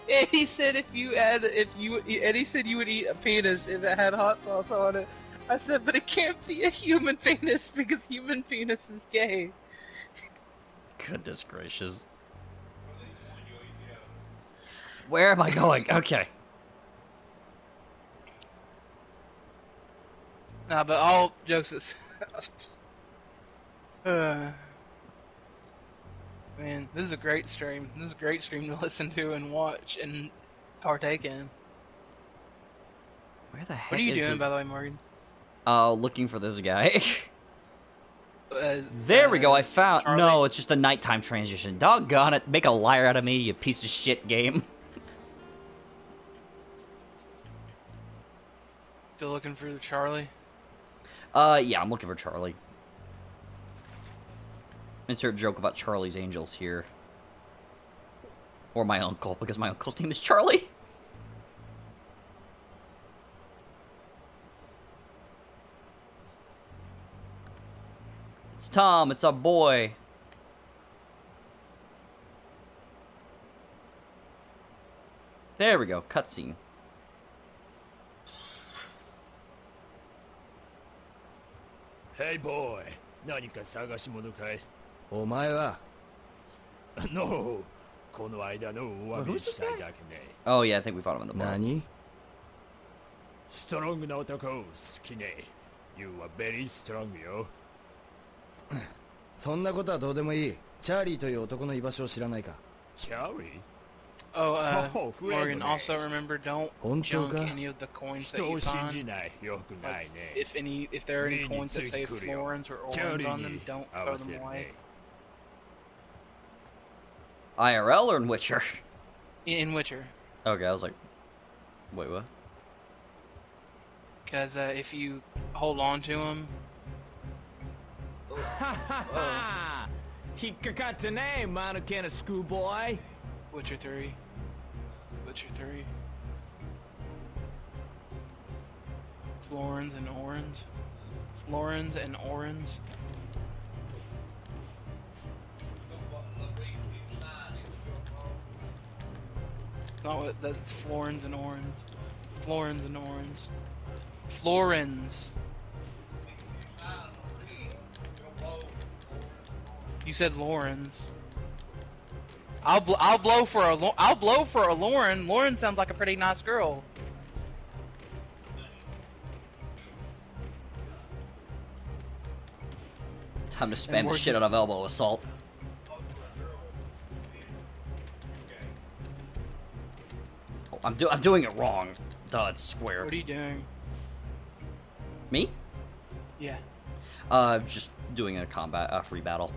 Eddie said Eddie said you would eat a penis if it had hot sauce on it. I said, but it can't be a human penis because human penis is gay. Goodness gracious. Where am I going? Okay. Nah, but all jokes aside, man, this is a great stream. This is a great stream to listen to and watch and partake in. Where the heck What are you is doing, this? by the way, Morgan? Looking for this guy. There we go, I found... Charlie? No, it's just the nighttime transition. Doggone it, make a liar out of me, you piece of shit game. Still looking for Charlie? Yeah, I'm looking for Charlie. Insert joke about Charlie's Angels here. Or my uncle, because my uncle's name is Charlie. It's Tom, it's our boy. There we go, cutscene. Hey boy, 何か探し物かい？お前は No, この間のお詫びしたいだけね。Oh yeah, I think we fought him in the bar. 何？ストロングな男好きね。You are very strong よ。そんなことはどうでもいい。チャーリーという男の居場所を知らないか？チャーリー？ Oh, Oh, Morgan, Fred. also remember, don't 本当 junk か？ any of the coins that 人 you を信 find. じない。よくないね。 If there are any 目に coins つ that い say てくるよ。 florins or チャー orans リー on に them, don't 合 throw わせ them る away. ね。 IRL or in Witcher? In Witcher. Okay, I was like, wait, what? Because if you hold on to them... ははは引っかかったね、間抜けなスクールボーイ。 Witcher 3. Witcher 3. Florins and orans. Florins and orans. Not what that's florins and orans. Florins and orans. Florins. You said Lawrence. I'll blow for a Lauren. Lauren sounds like a pretty nice girl. Time to spam the shit out of elbow assault. Oh, I'm doing it wrong. Duh, it's square. What are you doing? Me? Yeah. Just doing a combat, free battle.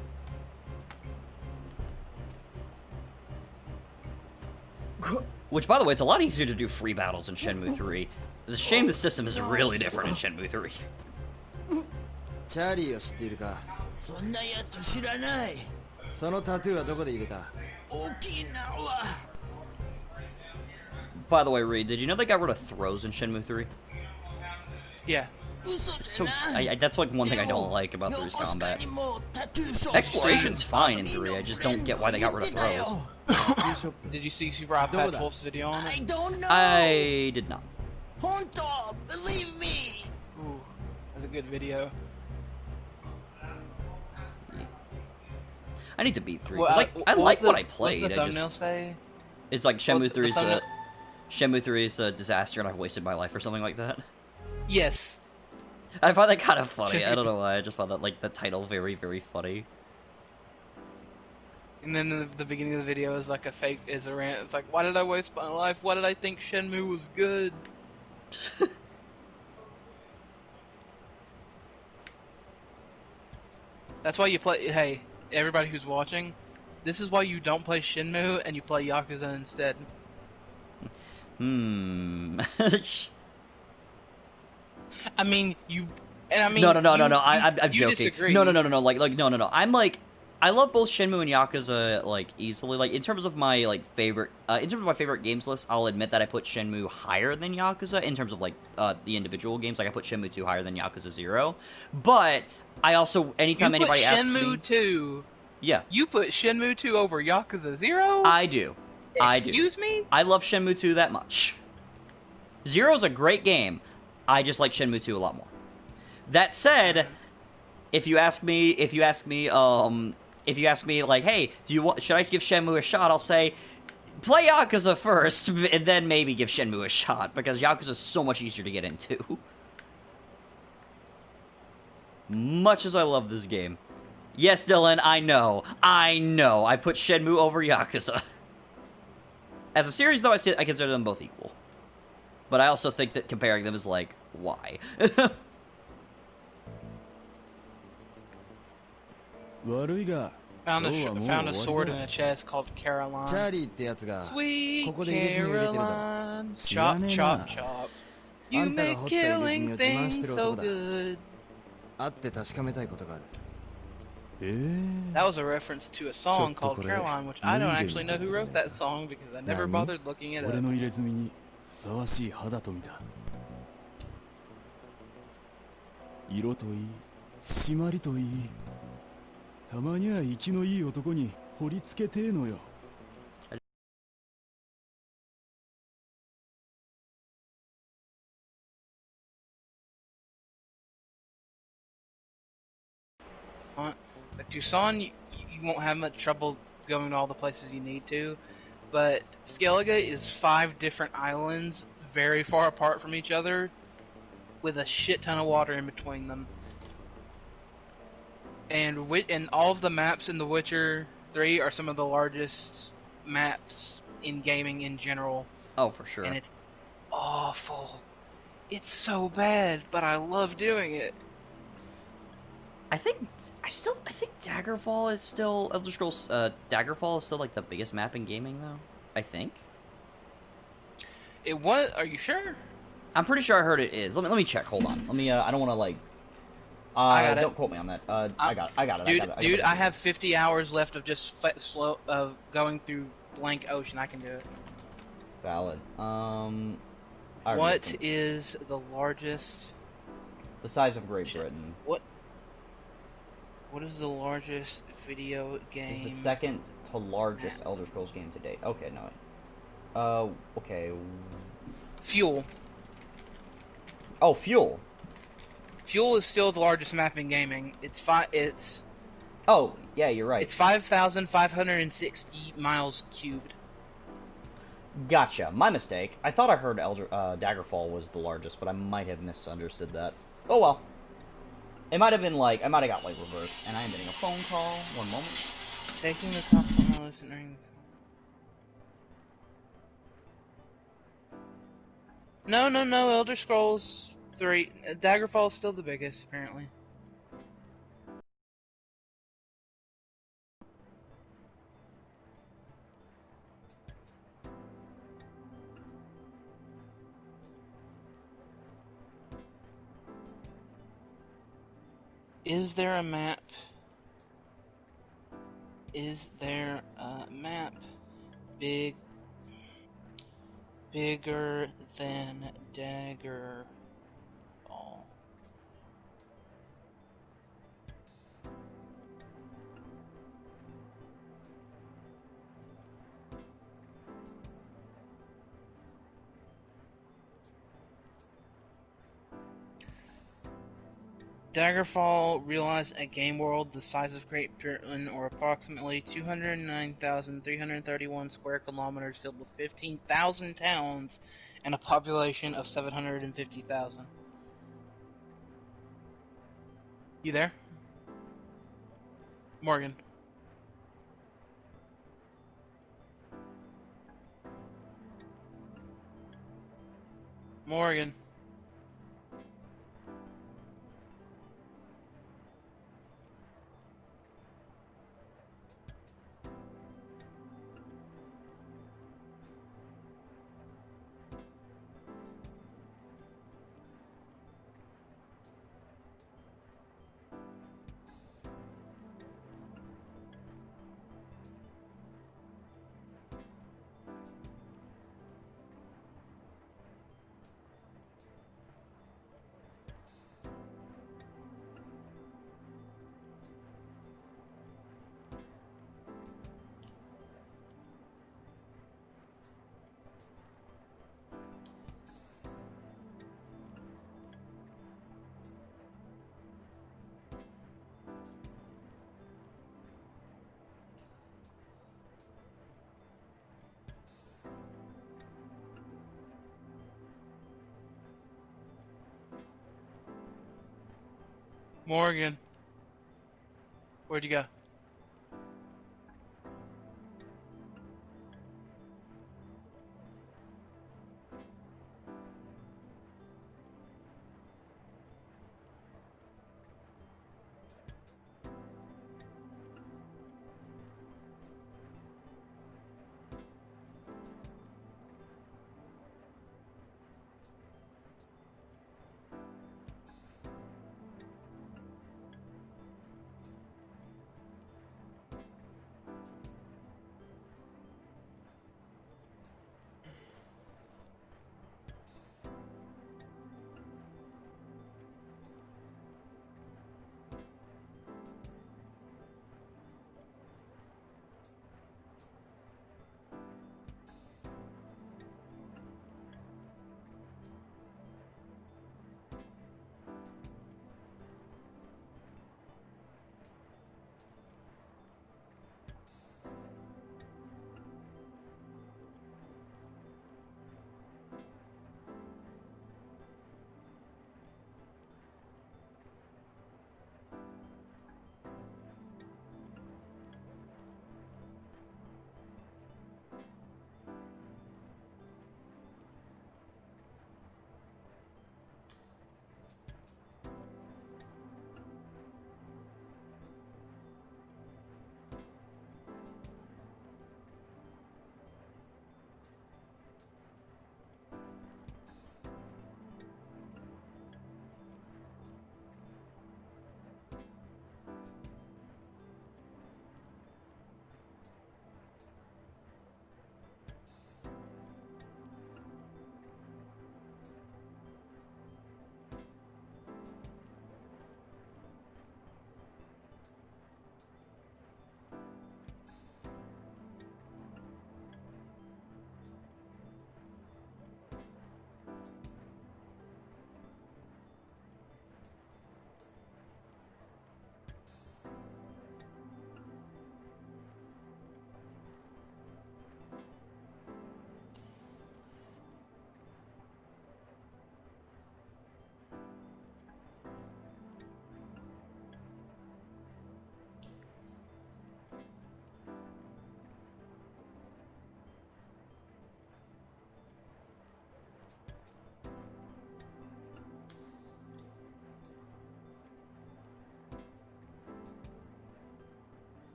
Which, by the way, it's a lot easier to do free battles in Shenmue 3. The shame the system is really different in Shenmue 3. チャーリーを知っているか？そんなやつ知らない。そのタトゥーはどこで入れた？沖縄。 By the way, Reed, did you know they got rid of throws in Shenmue 3? Yeah. So, that's like one thing I don't like about 3's combat. Exploration's fine in 3, I just don't get why they got rid of throws. Did you see Super iPad Wolf's video on it? I did not. Believe me. Ooh, that's a good video. I need to beat 3. Well, 'Cause, I like what I What's played. the I thumbnail just, say? it's like Shenmue Well, the 3's thumbnail- Shenmue 3 is a disaster and I've wasted my life or something like that. Yes. I find that kind of funny. I don't know why. I just found that like the title very, very funny. And then the beginning of the video is like a rant. It's like, why did I waste my life? Why did I think Shenmue was good? That's why you play. Hey, everybody who's watching, this is why you don't play Shenmue and you play Yakuza instead. Hmm. I mean, you. And I mean, no. I'm you joking. disagree. No. Like, no. I'm like, I love both Shenmue and Yakuza like easily. Like in terms of my like favorite, in terms of my favorite games list, I'll admit that I put Shenmue higher than Yakuza in terms of like the individual games. Like I put Shenmue 2 higher than Yakuza 0. But I also, anytime You anybody put asks Shenmue me, 2. yeah, You put Shenmue 2 over Yakuza 0? I do. Excuse me? I love Shenmue 2 that much. Zero's a great game. I just like Shenmue 2 a lot more. That said, if you ask me, like, hey, should I give Shenmue a shot? I'll say, play Yakuza first, and then maybe give Shenmue a shot, because Yakuza's so much easier to get into. Much as I love this game. Yes, Dylan, I know. I put Shenmue over Yakuza. As a series, though, I consider them both equal. But I also think that comparing them is like, why? 悪いが Found 今日はもう found a 終 sword わ in り a だ。 chest called チャ Caroline. ーリーってやつが Sweet ここで入れ墨を入れてるだろ。 Caroline. 知ら Chop, ねえ chop, な。 chop. あ You んたが make 掘った入れ墨 killing を自慢し things てる so 男だ。 good. 会って確かめたいことがある。 That was a reference to a song Chotto called kore Caroline, which I don't nui de actually know who wrote that song because I never Nani? bothered looking it 俺 up. の入れ墨にふさわしい肌と見だ。色といい、締まりといい。たまには生きのいい男に掘り付けてえのよ。 Like Tucson, you won't have much trouble going to all the places you need to, but Skellige is 5 different islands very far apart from each other with a shit ton of water in between them. And all of the maps in The Witcher 3 are some of the largest maps in gaming in general. Oh, for sure. And it's awful. It's so bad, but I love doing it. I think Daggerfall is still Elder Scrolls. Daggerfall is still like the biggest map in gaming, though. I think. It was. Are you sure? I'm pretty sure I heard it is. Let me check. Hold on. Let me. I don't want to like. I got it. Don't quote me on that. I got it. Dude, I have 50 hours left of just going through blank ocean. I can do it. Valid. What is the largest? The size of Great Britain. What is the largest video game? Is the second to largest Elder Scrolls game to date. Okay, no. Okay. Fuel. Oh, Fuel. Fuel is still the largest map in gaming. It's. Oh, yeah, you're right. It's 5,560 miles cubed. Gotcha. My mistake. I thought I heard Daggerfall was the largest, but I might have misunderstood that. Oh well. It might have been like, I might have got like reversed. And I am getting a phone call. One moment. Taking the top of my list and rings. No, Elder Scrolls 3. Daggerfall is still the biggest, apparently. Is there a map? Is there a map bigger than Daggerfall? Daggerfall realized a game world the size of Great Britain, or approximately 209,331 square kilometers, filled with 15,000 towns and a population of 750,000. You there? Morgan. Morgan. Morgan. Where'd you go?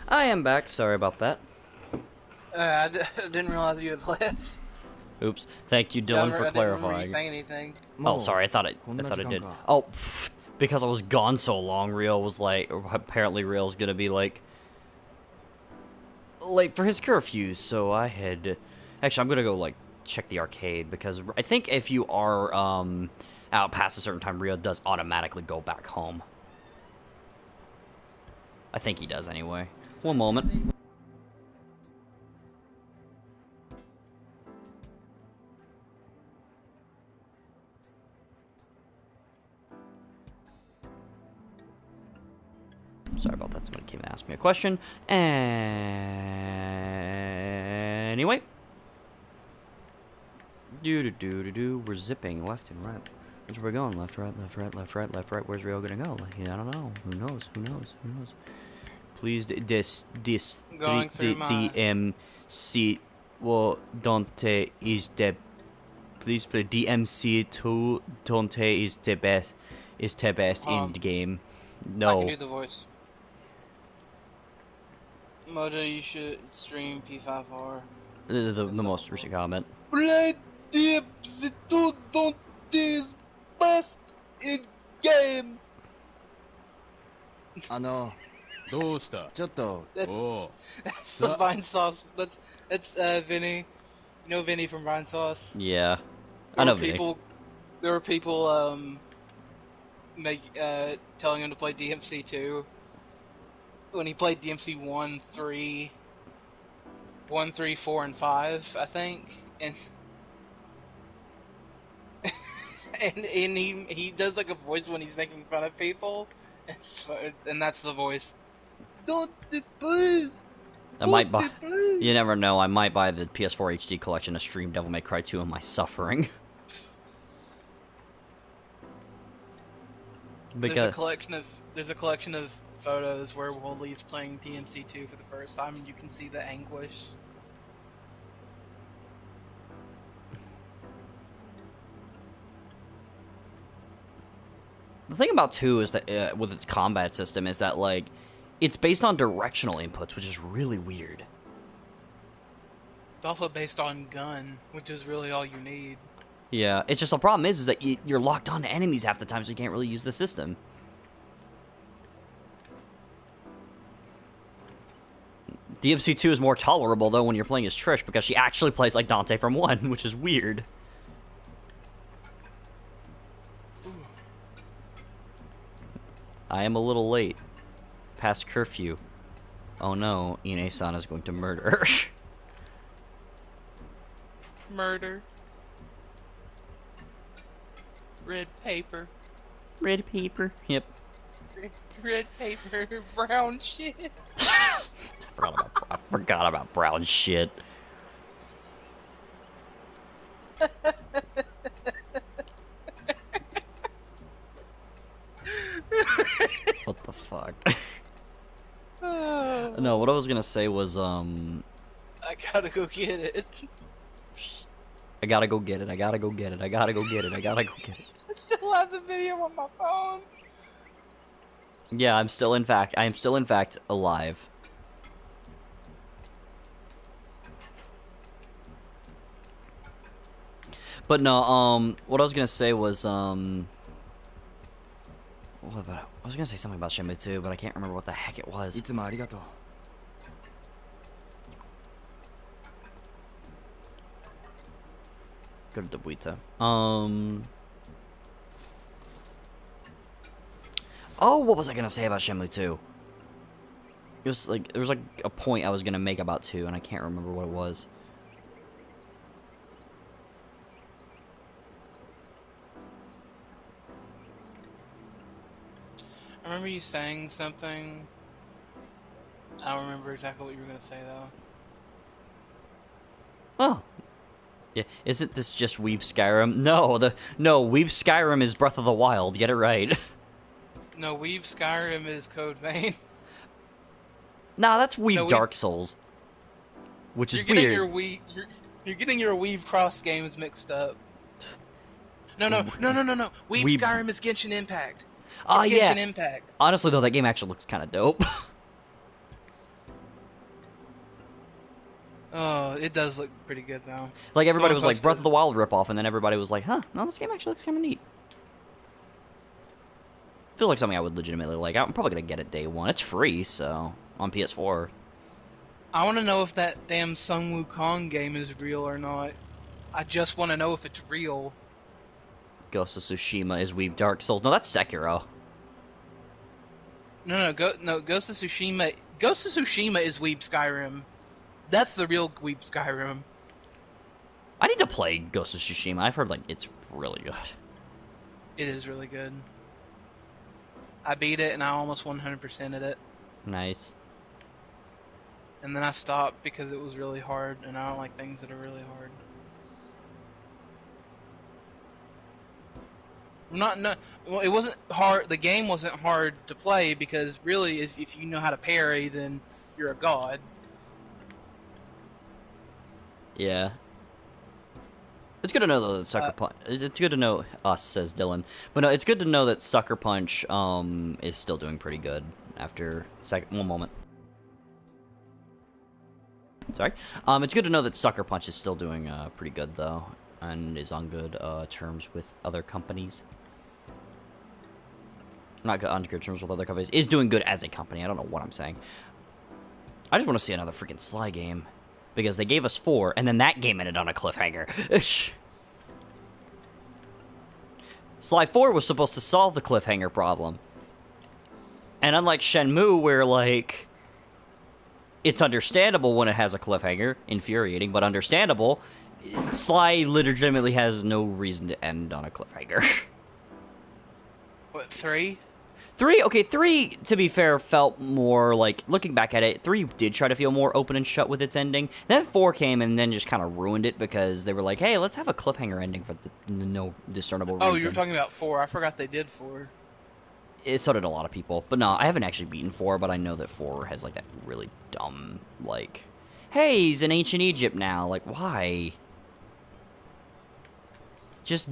I am back. Sorry about that. I didn't realize you had left. Oops. Thank you, Dylan, for I didn't remember clarifying. you saying anything. Oh, sorry. I thought it did. Oh, pfft, because I was gone so long, Real was like, apparently Real's gonna be like late for his curfew, so I had. Actually, I'm gonna go like check the arcade because I think if you are out past a certain time, Real does automatically go back home. I think he does anyway. One moment. Sorry about that. Somebody came and asked me a question. Anyway. We're zipping left and right. Where's we going? Left, right, left, right, left, right, left, right. Where's Rio gonna go? I don't know. Who knows? Who knows? Who knows? Please, DMC. Well, Dante is the. Please play DMC2. Dante is the best. Is the best in the game. No. I can do the voice. Mojo, you should stream P5R. The most recent comment. Play DMC2. Dante is best in game. どうしたちょっと That's おう that's the Vine Sauce. That's Vinny. You know Vinny from Vine Sauce. Yeah, I know Vinny. There were people telling him to play DMC2 when he played DMC 1, 3, 4, and 5, I think, and and he does like a voice when he's making fun of people, and that's the voice. Don't please. I might buy. You never know. I might buy the PS4 HD collection to stream Devil May Cry 2 in my suffering. There's a collection of photos where Wooly's playing DMC2 for the first time, and you can see the anguish. The thing about 2 is that with its combat system is that like it's based on directional inputs, which is really weird. It's also based on gun, which is really all you need. Yeah, it's just the problem is that you're locked on to enemies half the time, so you can't really use the system. DMC2 is more tolerable though when you're playing as Trish because she actually plays like Dante from 1, which is weird. I am a little late. Past curfew. Oh no, Ine-san is going to murder. Murder. Red paper. Red paper. Yep. Red paper. Brown shit. I forgot about brown shit. What the fuck? No, what I was gonna say was, I gotta go get it. I gotta go get it, I gotta go get it, I gotta go get it, I gotta go get it. I still have the video on my phone. Yeah, I am still in fact alive. But no, what I was gonna say was, what about, I was gonna say something about Shenmue 2, but I can't remember what the heck it was. いつもありがとう Go to Debuita. Oh, what was I gonna say about Shenmue 2? It was like, there was like a point I was gonna make about 2, and I can't remember what it was. I remember you saying something. I don't remember exactly what you were gonna say though. Oh. Yeah, isn't this just Weeb Skyrim? No, Weeb Skyrim is Breath of the Wild, get it right. No, Weave Skyrim is Code Vein. Nah, that's Weeb Dark Souls. Which is weird. You're getting your Weave Cross games mixed up. No. Weave Skyrim is Genshin Impact. It's yeah. Genshin Impact. Honestly though, that game actually looks kinda dope. Oh, it does look pretty good though. Like, everybody Someone was like, posted- Breath of the Wild ripoff, and then everybody was like, huh, no, this game actually looks kind of neat. Feels like something I would legitimately like. I'm probably going to get it day one. It's free, so, on PS4. I want to know if that damn Sun Wukong game is real or not. I just want to know if it's real. Ghost of Tsushima is Weeb Dark Souls. No, that's Sekiro. No, Ghost of Tsushima. Ghost of Tsushima is Weeb Skyrim. That's the real Weeb Skyrim. I need to play Ghost of Tsushima. I've heard, like, it's really good. It is really good. I beat it and I almost 100%ed it. Nice. And then I stopped because it was really hard, and I don't like things that are really hard. Well, it wasn't hard. The game wasn't hard to play because really, if you know how to parry, then you're a god. Yeah. It's good to know though that Sucker Punch. It's good to know us, says Dylan. But no, it's good to know that Sucker Punch is still doing pretty good after one moment. Sorry. It's good to know that Sucker Punch is still doing pretty good though, and is on good terms with other companies. Not good on good terms with other companies. Is doing good as a company. I don't know what I'm saying. I just want to see another freaking Sly game. Because they gave us 4, and then that game ended on a cliffhanger. Sly 4 was supposed to solve the cliffhanger problem. And unlike Shenmue, where, like, it's understandable when it has a cliffhanger, infuriating, but understandable, Sly legitimately has no reason to end on a cliffhanger. What, 3? 3, okay, 3, to be fair, felt more like, looking back at it, 3 did try to feel more open and shut with its ending. Then 4 came and then just kind of ruined it because they were like, hey, let's have a cliffhanger ending for no discernible reason. Oh, you were talking about 4. I forgot they did 4. So did a lot of people. But no, I haven't actually beaten 4, but I know that 4 has, like, that really dumb, like, hey, he's in ancient Egypt now. Like, why? Just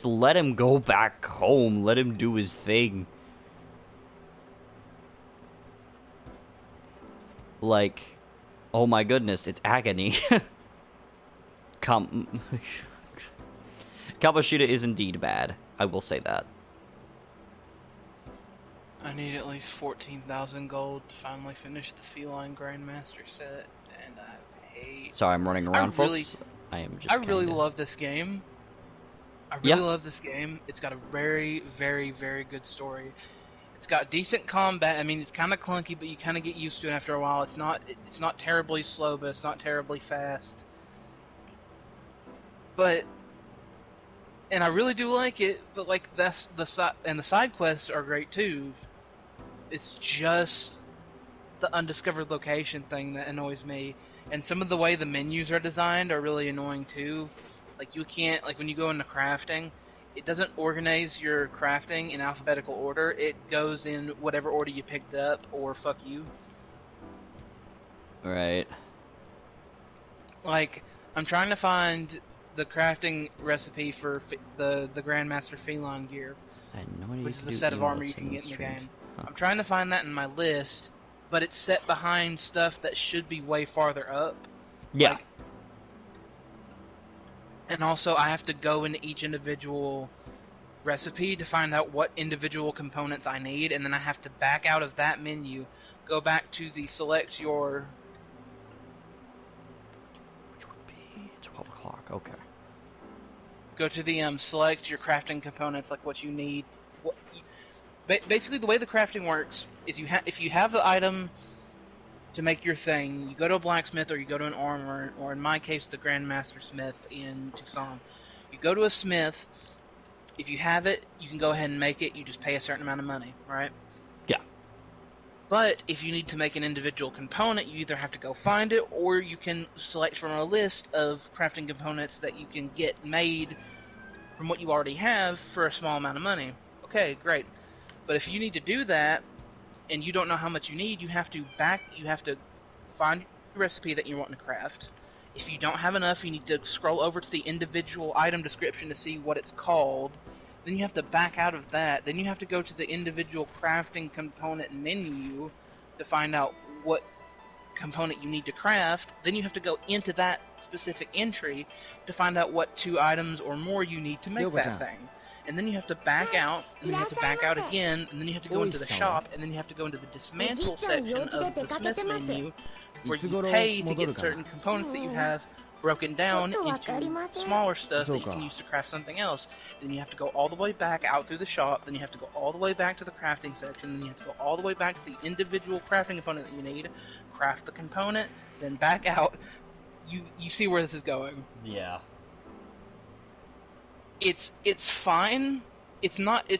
let him go back home. Let him do his thing. Like, oh my goodness, it's agony. Kamoshida is indeed bad. I will say that. I need at least 14,000 gold to finally finish the Feline Grandmaster set, and I hate... Sorry, I'm running around, folks. I really love this game. I really love this game. It's got a very, very, very good story. It's got decent combat. I mean, it's kind of clunky, but you kind of get used to it after a while. It's not terribly slow, but it's not terribly fast. And I really do like it. But like the side quests are great too. It's just the undiscovered location thing that annoys me, and some of the way the menus are designed are really annoying too. Like you can't, like when you go into crafting, it doesn't organize your crafting in alphabetical order. It goes in whatever order you picked up, or fuck you. Right. Like, I'm trying to find the crafting recipe for the Grandmaster Feline gear, which is the set of armor you can get in the game. Huh. I'm trying to find that in my list, but it's set behind stuff that should be way farther up. Yeah. Like, and also, I have to go into each individual recipe to find out what individual components I need, and then I have to back out of that menu, go back to the select your... Which would be 12 o'clock, okay. Go to the select your crafting components, like what you need. Basically, the way the crafting works is if you have the item to make your thing, you go to a blacksmith or you go to an armorer, or in my case, the Grandmaster Smith in Tucson. You go to a smith. If you have it, you can go ahead and make it. You just pay a certain amount of money, right? Yeah. But if you need to make an individual component, you either have to go find it, or you can select from a list of crafting components that you can get made from what you already have for a small amount of money. Okay, great. But if you need to do that, and you don't know how much you need, you have to find the recipe that you're wanting to craft. If you don't have enough, you need to scroll over to the individual item description to see what it's called. Then you have to back out of that. Then you have to go to the individual crafting component menu to find out what component you need to craft, then you have to go into that specific entry to find out what 2 items or more you need to make that thing. And then you have to back out, and then you have to back out again, and then you have to go into the shop, and then you have to go into the dismantle section of the smith menu, where you pay to get certain components that you have broken down into smaller stuff that you can use to craft something else. Then you have to go all the way back out through the shop, then you have to go all the way back to the crafting section, then you have to go all the way back to the individual crafting component that you need, craft the component, then back out. You see where this is going. Yeah. It's fine. It's not a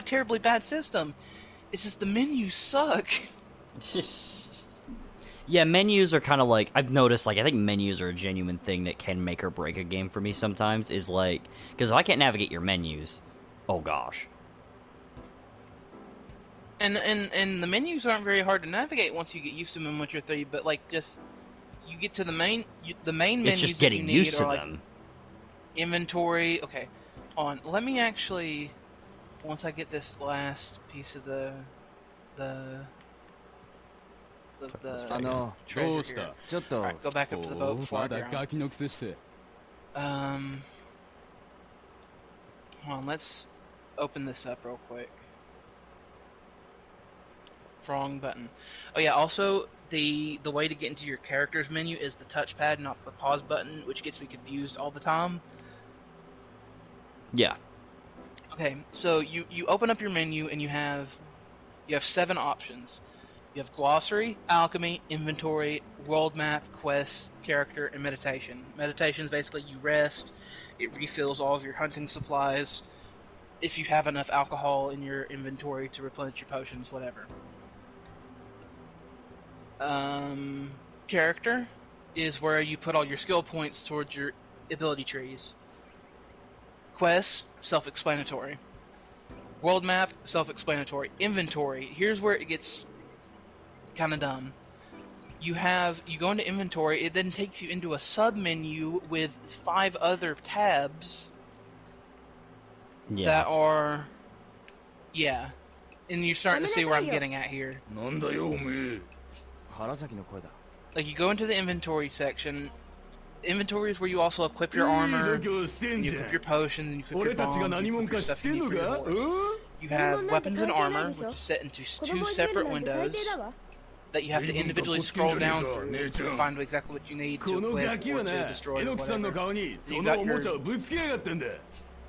terribly bad system. It's just the menus suck. Yeah, menus are kind of like, I've noticed, like, I think menus are a genuine thing that can make or break a game for me sometimes, is like, because if I can't navigate your menus, oh gosh. And the menus aren't very hard to navigate once you get used to them in Witcher 3, but like, just, you get to the main menus it's just getting used to like them. Inventory, okay, let me actually, once I get this last piece of the treasure here. Alright, go back up to the boat before I drown. Hold on, let's open this up real quick. Wrong button. Oh yeah, also, the way to get into your character's menu is the touchpad, not the pause button, which gets me confused all the time. Yeah. Okay, so you open up your menu and you have 7 options. You have glossary, alchemy, inventory, world map, quests, character, and meditation. Meditation is basically you rest. It refills all of your hunting supplies. If you have enough alcohol in your inventory to replenish your potions, whatever. Character is where you put all your skill points towards your ability trees. Quests, self-explanatory. World map, self-explanatory. Inventory, here's where it gets kind of dumb. You go into inventory, it then takes you into a sub-menu with 5 other tabs that are... Yeah. And you're starting to see where I'm getting at here. Like, you go into the inventory section. Inventory is where you also equip your armor, and you equip your potions, and you equip your bombs, and you equip your stuff you need for your wars. You have weapons and armor, which is set into 2 separate windows that you have to individually scroll down through to find exactly what you need to equip or to destroy or whatever. You got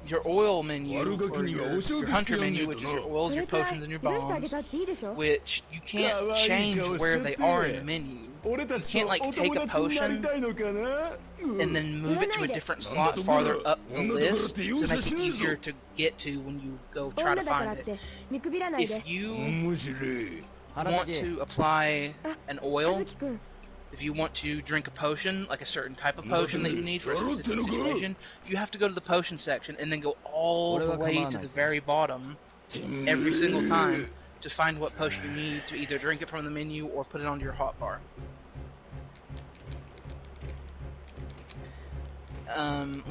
your oil menu, or your hunter menu, which is your oils, your potions, and your bombs, which you can't change where they are in the menu. You can't, like, take a potion and then move it to a different slot farther up the list to make it easier to get to when you go try to find it. If you want to apply an oil, if you want to drink a potion, like a certain type of potion that you need for a specific situation, you have to go to the potion section and then go all the way to the very bottom every single time to find what potion you need to either drink it from the menu or put it onto your hotbar. And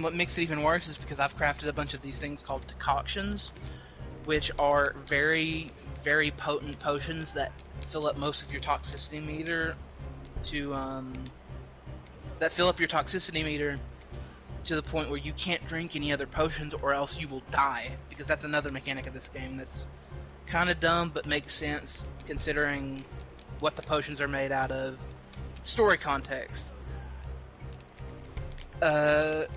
what makes it even worse is because I've crafted a bunch of these things called decoctions, which are very, very potent potions that fill up most of your toxicity meter to the point where you can't drink any other potions or else you will die, because that's another mechanic of this game that's kind of dumb but makes sense considering what the potions are made out of, story context. I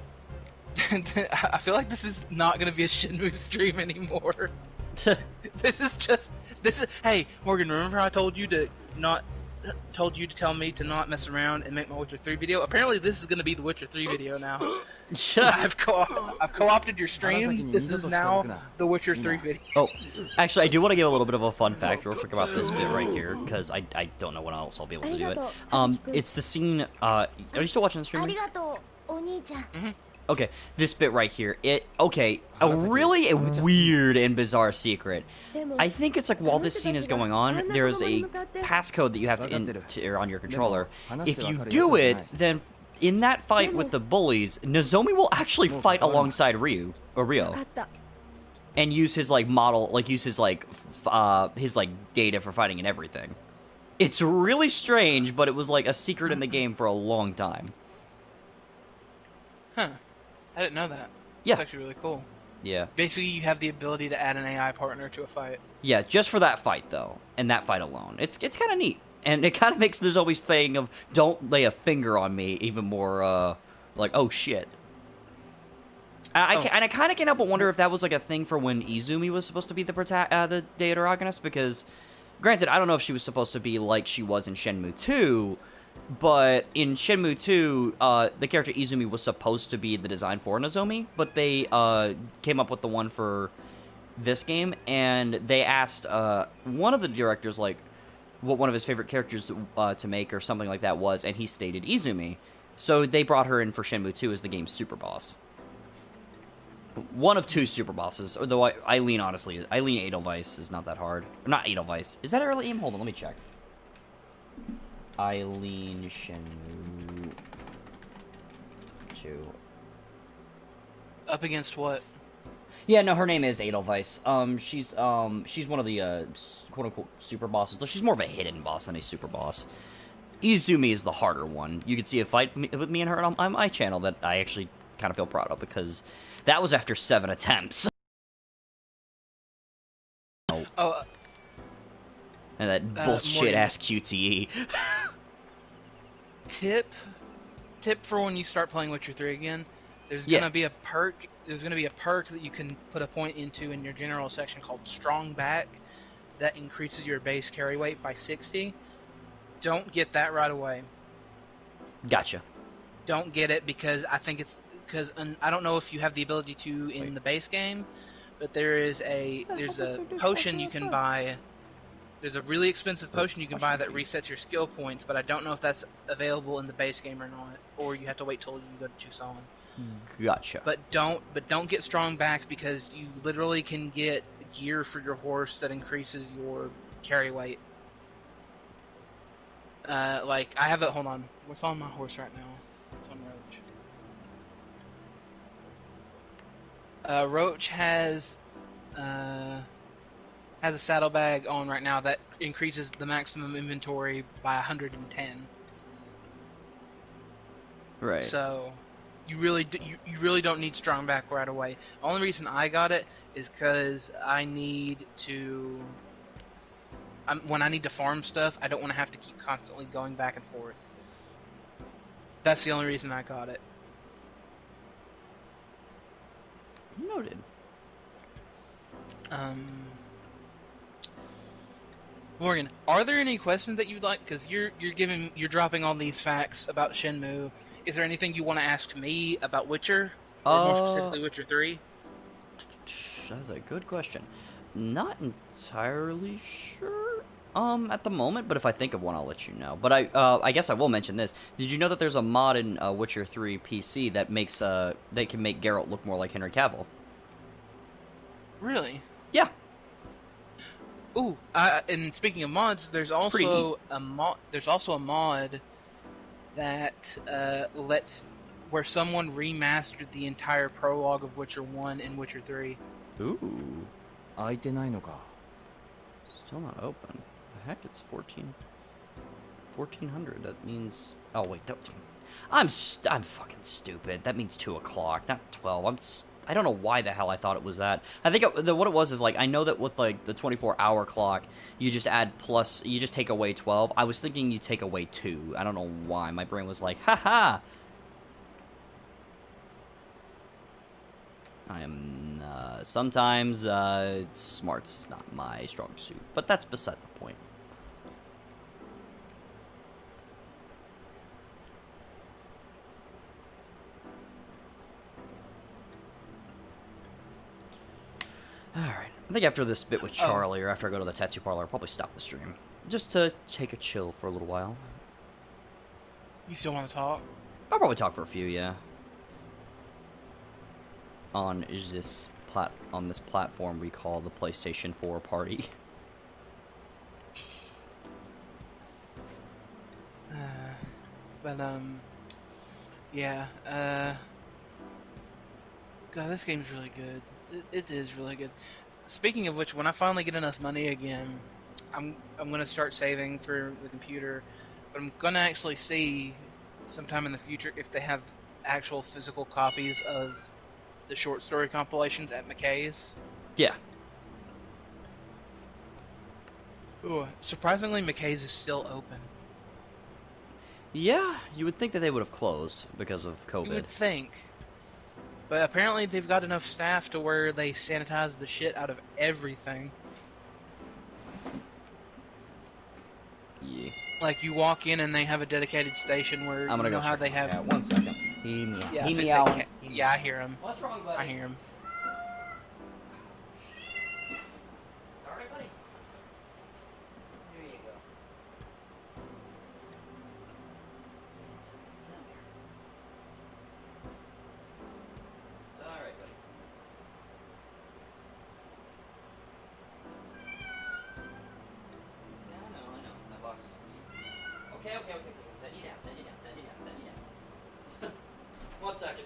feel like this is not going to be a Shenmue stream anymore. Hey, Morgan, remember how I told you to tell me to not mess around and make my Witcher 3 video? Apparently this is going to be the Witcher 3 video now. I've co-opted your stream. This is now the Witcher 3 video. Oh, actually, I do want to give a little bit of a fun fact real quick about this bit right here, because I don't know when else I'll be able to do it. It's the scene, are you still watching the stream? Mm-hmm. Okay, this bit right here. A really weird and bizarre secret. I think it's like while this scene is going on, there's a passcode that you have to enter on your controller. If you do it, then in that fight with the bullies, Nozomi will actually fight alongside Rio. and use his like model, like use his like his like data for fighting and everything. It's really strange, but it was like a secret in the game for a long time. Huh. I didn't know that. Yeah. It's actually really cool. Yeah. Basically, you have the ability to add an AI partner to a fight. Yeah, just for that fight though, and that fight alone. It's kind of neat, and it kind of makes this always thing of don't lay a finger on me even more like oh shit. And I kind of can't help but wonder if that was like a thing for when Izumi was supposed to be the protagonist, because granted, I don't know if she was supposed to be like she was in Shenmue 2, but in Shenmue 2, the character Izumi was supposed to be the design for Nozomi, but they came up with the one for this game, and they asked one of the directors like what one of his favorite characters to make or something like that was, and he stated Izumi. So they brought her in for Shenmue 2 as the game's super boss. One of two super bosses, although Eileen Edelweiss is not that hard. Not Edelweiss. Is that her name? Hold on, let me check. Eileen Shenmue 2. Up against what? Yeah, no, her name is Edelweiss. She's one of the quote unquote super bosses. Though she's more of a hidden boss than a super boss. Izumi is the harder one. You can see a fight with me and her on my channel that I actually kind of feel proud of, because that was after 7 attempts. Oh. And that bullshit-ass QTE. Tip for when you start playing Witcher 3 again. There's gonna be a perk. There's gonna be a perk that you can put a point into in your general section called Strong Back, that increases your base carry weight by 60. Don't get that right away. Gotcha. Don't get it because I don't know if you have the ability to in the base game, but there's a potion you can buy. There's a really expensive potion you can buy that resets your skill points, but I don't know if that's available in the base game or not, or you have to wait till you go to Chusan. Gotcha. But don't get Strong Back, because you literally can get gear for your horse that increases your carry weight. Like I have it. Hold on, what's on my horse right now? It's on Roach. Roach has a saddlebag on right now that increases the maximum inventory by 110. Right. So you really don't need Strong Back right away. The only reason I got it is because I need to. When I need to farm stuff, I don't want to have to keep constantly going back and forth. That's the only reason I got it. Noted. Morgan, are there any questions that you'd like? Because you're dropping all these facts about Shenmue. Is there anything you want to ask me about Witcher, or more specifically Witcher 3? That's a good question. Not entirely sure at the moment, but if I think of one, I'll let you know. But I guess I will mention this. Did you know that there's a mod in Witcher 3 PC that makes they can make Geralt look more like Henry Cavill? Really? Yeah. Ooh, and speaking of mods, there's also a mod that lets where someone remastered the entire prologue of Witcher 1 and Witcher 3. Ooh. 開いてないのか Still not open. The heck, it's 1400. That means. Oh wait, I'm fucking stupid. That means 2 o'clock, not 12. I don't know why the hell I thought it was that. I think what it was is like I know that with like the 24-hour clock, you just take away 12. I was thinking you take away 2. I don't know why. My brain was like, haha. I am sometimes smarts is not my strong suit, but that's beside the point. Alright, I think after this bit with Charlie, or after I go to the tattoo parlor, I'll probably stop the stream. Just to take a chill for a little while. You still want to talk? I'll probably talk for a few, yeah. On this platform we call the PlayStation 4 party. Yeah, God, this game's really good. It is really good. Speaking of which, when I finally get enough money again, I'm gonna start saving for the computer. But I'm gonna actually see sometime in the future if they have actual physical copies of the short story compilations at McKay's. Yeah. Ooh, surprisingly, McKay's is still open. Yeah, you would think that they would have closed because of COVID. You would think. But apparently they've got enough staff to where they sanitize the shit out of everything. Yeah. Like, you walk in and they have a dedicated station where I'm gonna you know go how check they my have... cat. 1 second. Yeah, He so meowing. yeah, I hear him. What's wrong, buddy? I hear him. Alright, buddy. Here you go. Come here. Alright, buddy. Yeah, I know. That box is okay. Okay. Set you down. 1 second.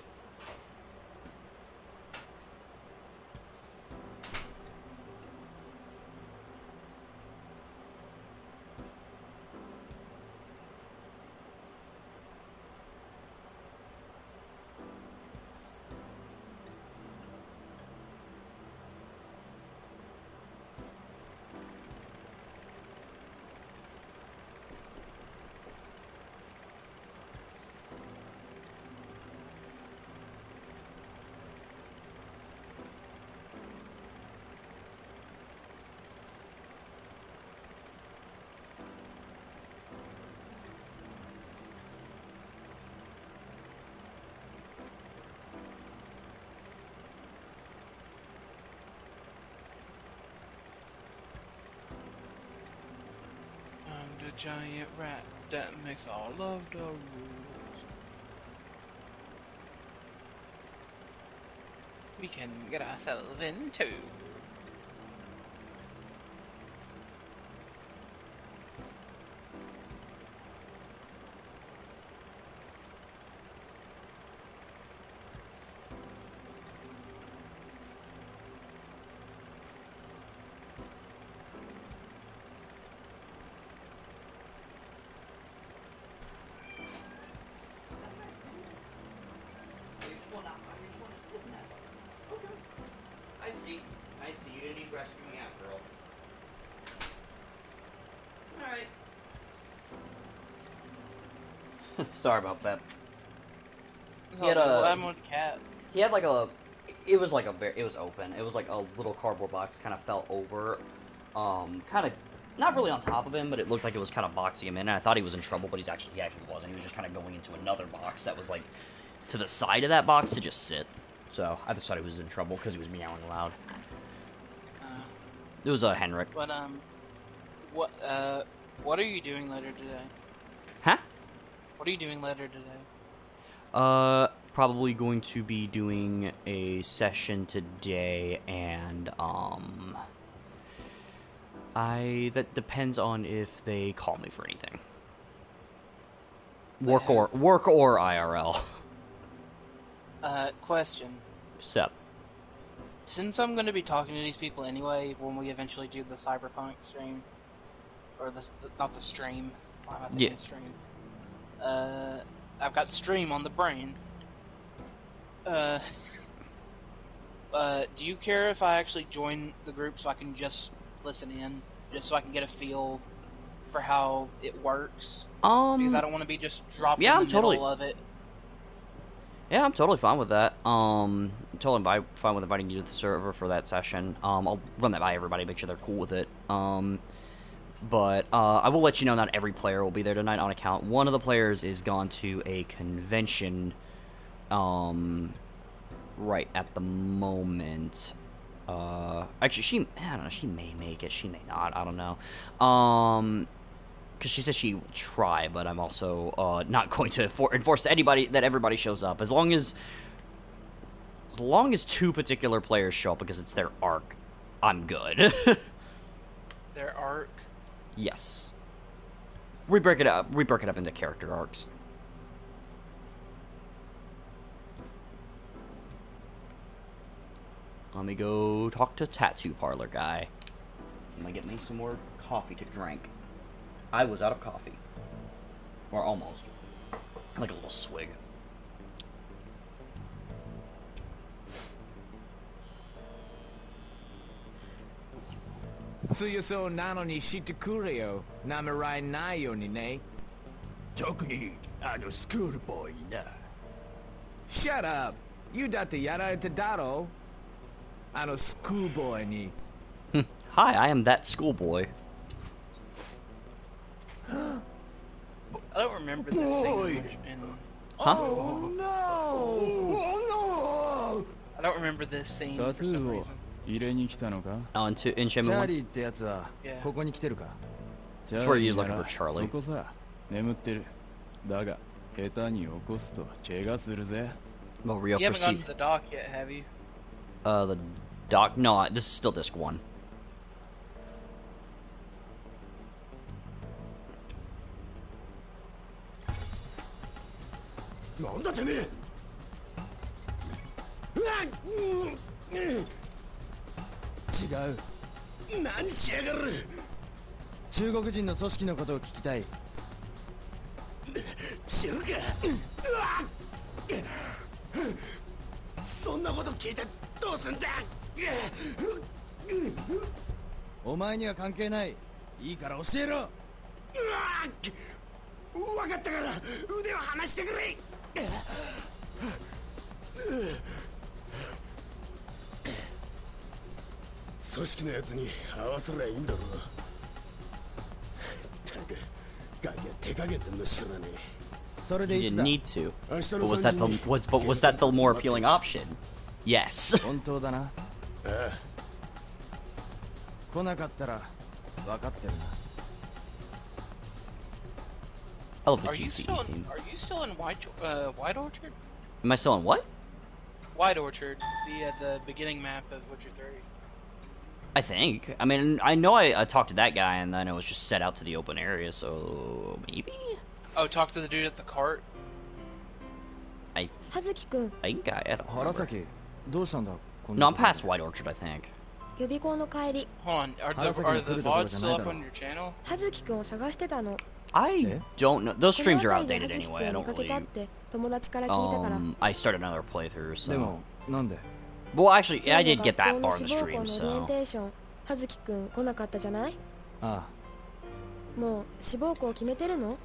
I'm the giant rat that makes all of the rules. We can get ourselves into. I see. You didn't need rescuing out, girl. Alright. Sorry about that. He had what happened with the cat? He had like a... It was like it was open. It was like a little cardboard box kind of fell over. Kind of... Not really on top of him, but it looked like it was kind of boxing him in. And I thought he was in trouble, but he actually wasn't. He was just kind of going into another box that was like to the side of that box to just sit. So I just thought he was in trouble because he was meowing loud. It was Henrik. But what are you doing later today? Huh? What are you doing later today? Probably going to be doing a session today, and that depends on if they call me for anything. Work or IRL. Question. Sup? Since I'm going to be talking to these people anyway, when we eventually do the Cyberpunk stream, or not the stream, why am I thinking stream? I've got stream on the brain. Do you care if I actually join the group so I can just listen in, just so I can get a feel for how it works? Because I don't want to be just dropped in the middle of it. Yeah, I'm totally fine with that. I'm totally fine with inviting you to the server for that session. I'll run that by everybody, make sure they're cool with it. But I will let you know not every player will be there tonight on account. One of the players is gone to a convention right at the moment. Actually, I don't know, she may make it, she may not, I don't know. Because she said she will try, but I'm also not going to enforce to anybody that everybody shows up. As long as 2 particular players show up because it's their arc, I'm good. Their arc? Yes. We break it up into character arcs. Let me go talk to tattoo parlor guy. I'm gonna get me some more coffee to drink. I was out of coffee. Or almost. Like a little swig. 強そうなのに知ってくれよ。なめらいないようにね。特にあのスクールボーイな。Shut up! You だってやられてだろ。あのスクールボーイに。Hi, I am that schoolboy. I don't remember this scene much in. Huh? Oh no! Oh no! I don't remember this scene for some reason. 入れに来たのか Oh, in チャー Shenmue リーってやつは Yeah. ここに来てるか。 That's where you're looking for Charlie. そこさ、眠ってる。だが、下手に起こすと怪我するぜ。 Well, real You haven't gone proceed. to the dock yet, have you? The doc. No, this is still disc 1. なんだてめえ。うわっ、違う。何しやがる。中国人の組織のことを聞きたい。知るか。うわっ、そんなこと聞いてどうすんだ。お前には関係ない。いいから教えろ。うわっ、分かったから腕を離してくれ。組織のやつに合わせりゃいいんだろう。たくガキは手加減ってんの知らねえ。それで You いつ didn't だ。 need to. 明日 But の was 3 that 時 the に was that the more appealing option? Yes. 本当だな。ああ、来なかったら分かってるな。 I love the Are you GCE still theme. Are you still in White Orchard? Am I still in what? White Orchard, the beginning map of Witcher 3. I think. I mean, I know I talked to that guy and then it was just set out to the open area, so maybe? Oh, talk to the dude at the cart. I 葉月くん、 think I don't 原 remember. 崎、どうしたんだ。こん No, な I'm とこ past White Orchard, I think. 予備校の帰り、 Hold on, are Harasaki are no the kuru VODs tokoro still up janai on your channel? 葉月くんを探してたの。 I Eh? don't know. Those この streams are 辺り outdated で葉月 anyway. く I んを don't 見かけたっ really. て友達から聞いたから。 I started another playthrough, で so. も、なんで。 Well, actually, 今 I 日 did の get 学 that 校の far in the 志望校 stream, のオリエン so. テーション、葉月くん来なかったじゃない？あもう志望校決めてるの？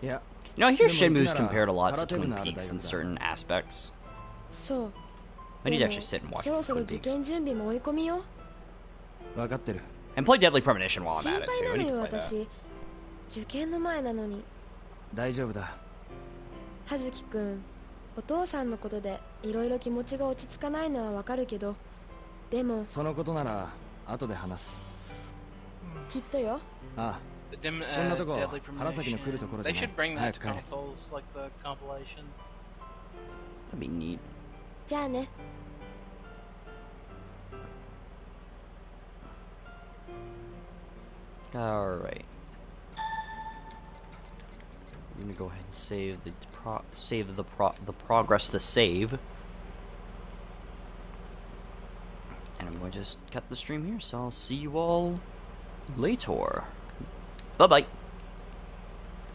あ。いや、 You know, I hear Then we'll Shenmue's do that, compared a lot to karate Twin部のある Peaks 大 in 学だ。 certain aspects. そう。 I need で to も actually sit and watch そろそろ Twin 受 Peaks. 験準備も追い込みよ。分かってる。 And play Deadly Premonition while I'm 心 at it, 配 too. な I の need to よ play that. 私。受験の前なのに。大丈夫だ。葉月くん、お父さんのことでいろいろ気持ちが落ち着かないのはわかるけど、でもそのことなら、後で話す。きっとよ。あ Dim, Konna toko, Deadly Harasaki no kuru tokoro They janai. should bring that to Hayaka kare. consoles, like the compilation. That'd be neat. じゃあね。 Alright. I'm gonna go ahead and save the progress the save. And I'm going to just cut the stream here, so I'll see you all later. Bye-bye.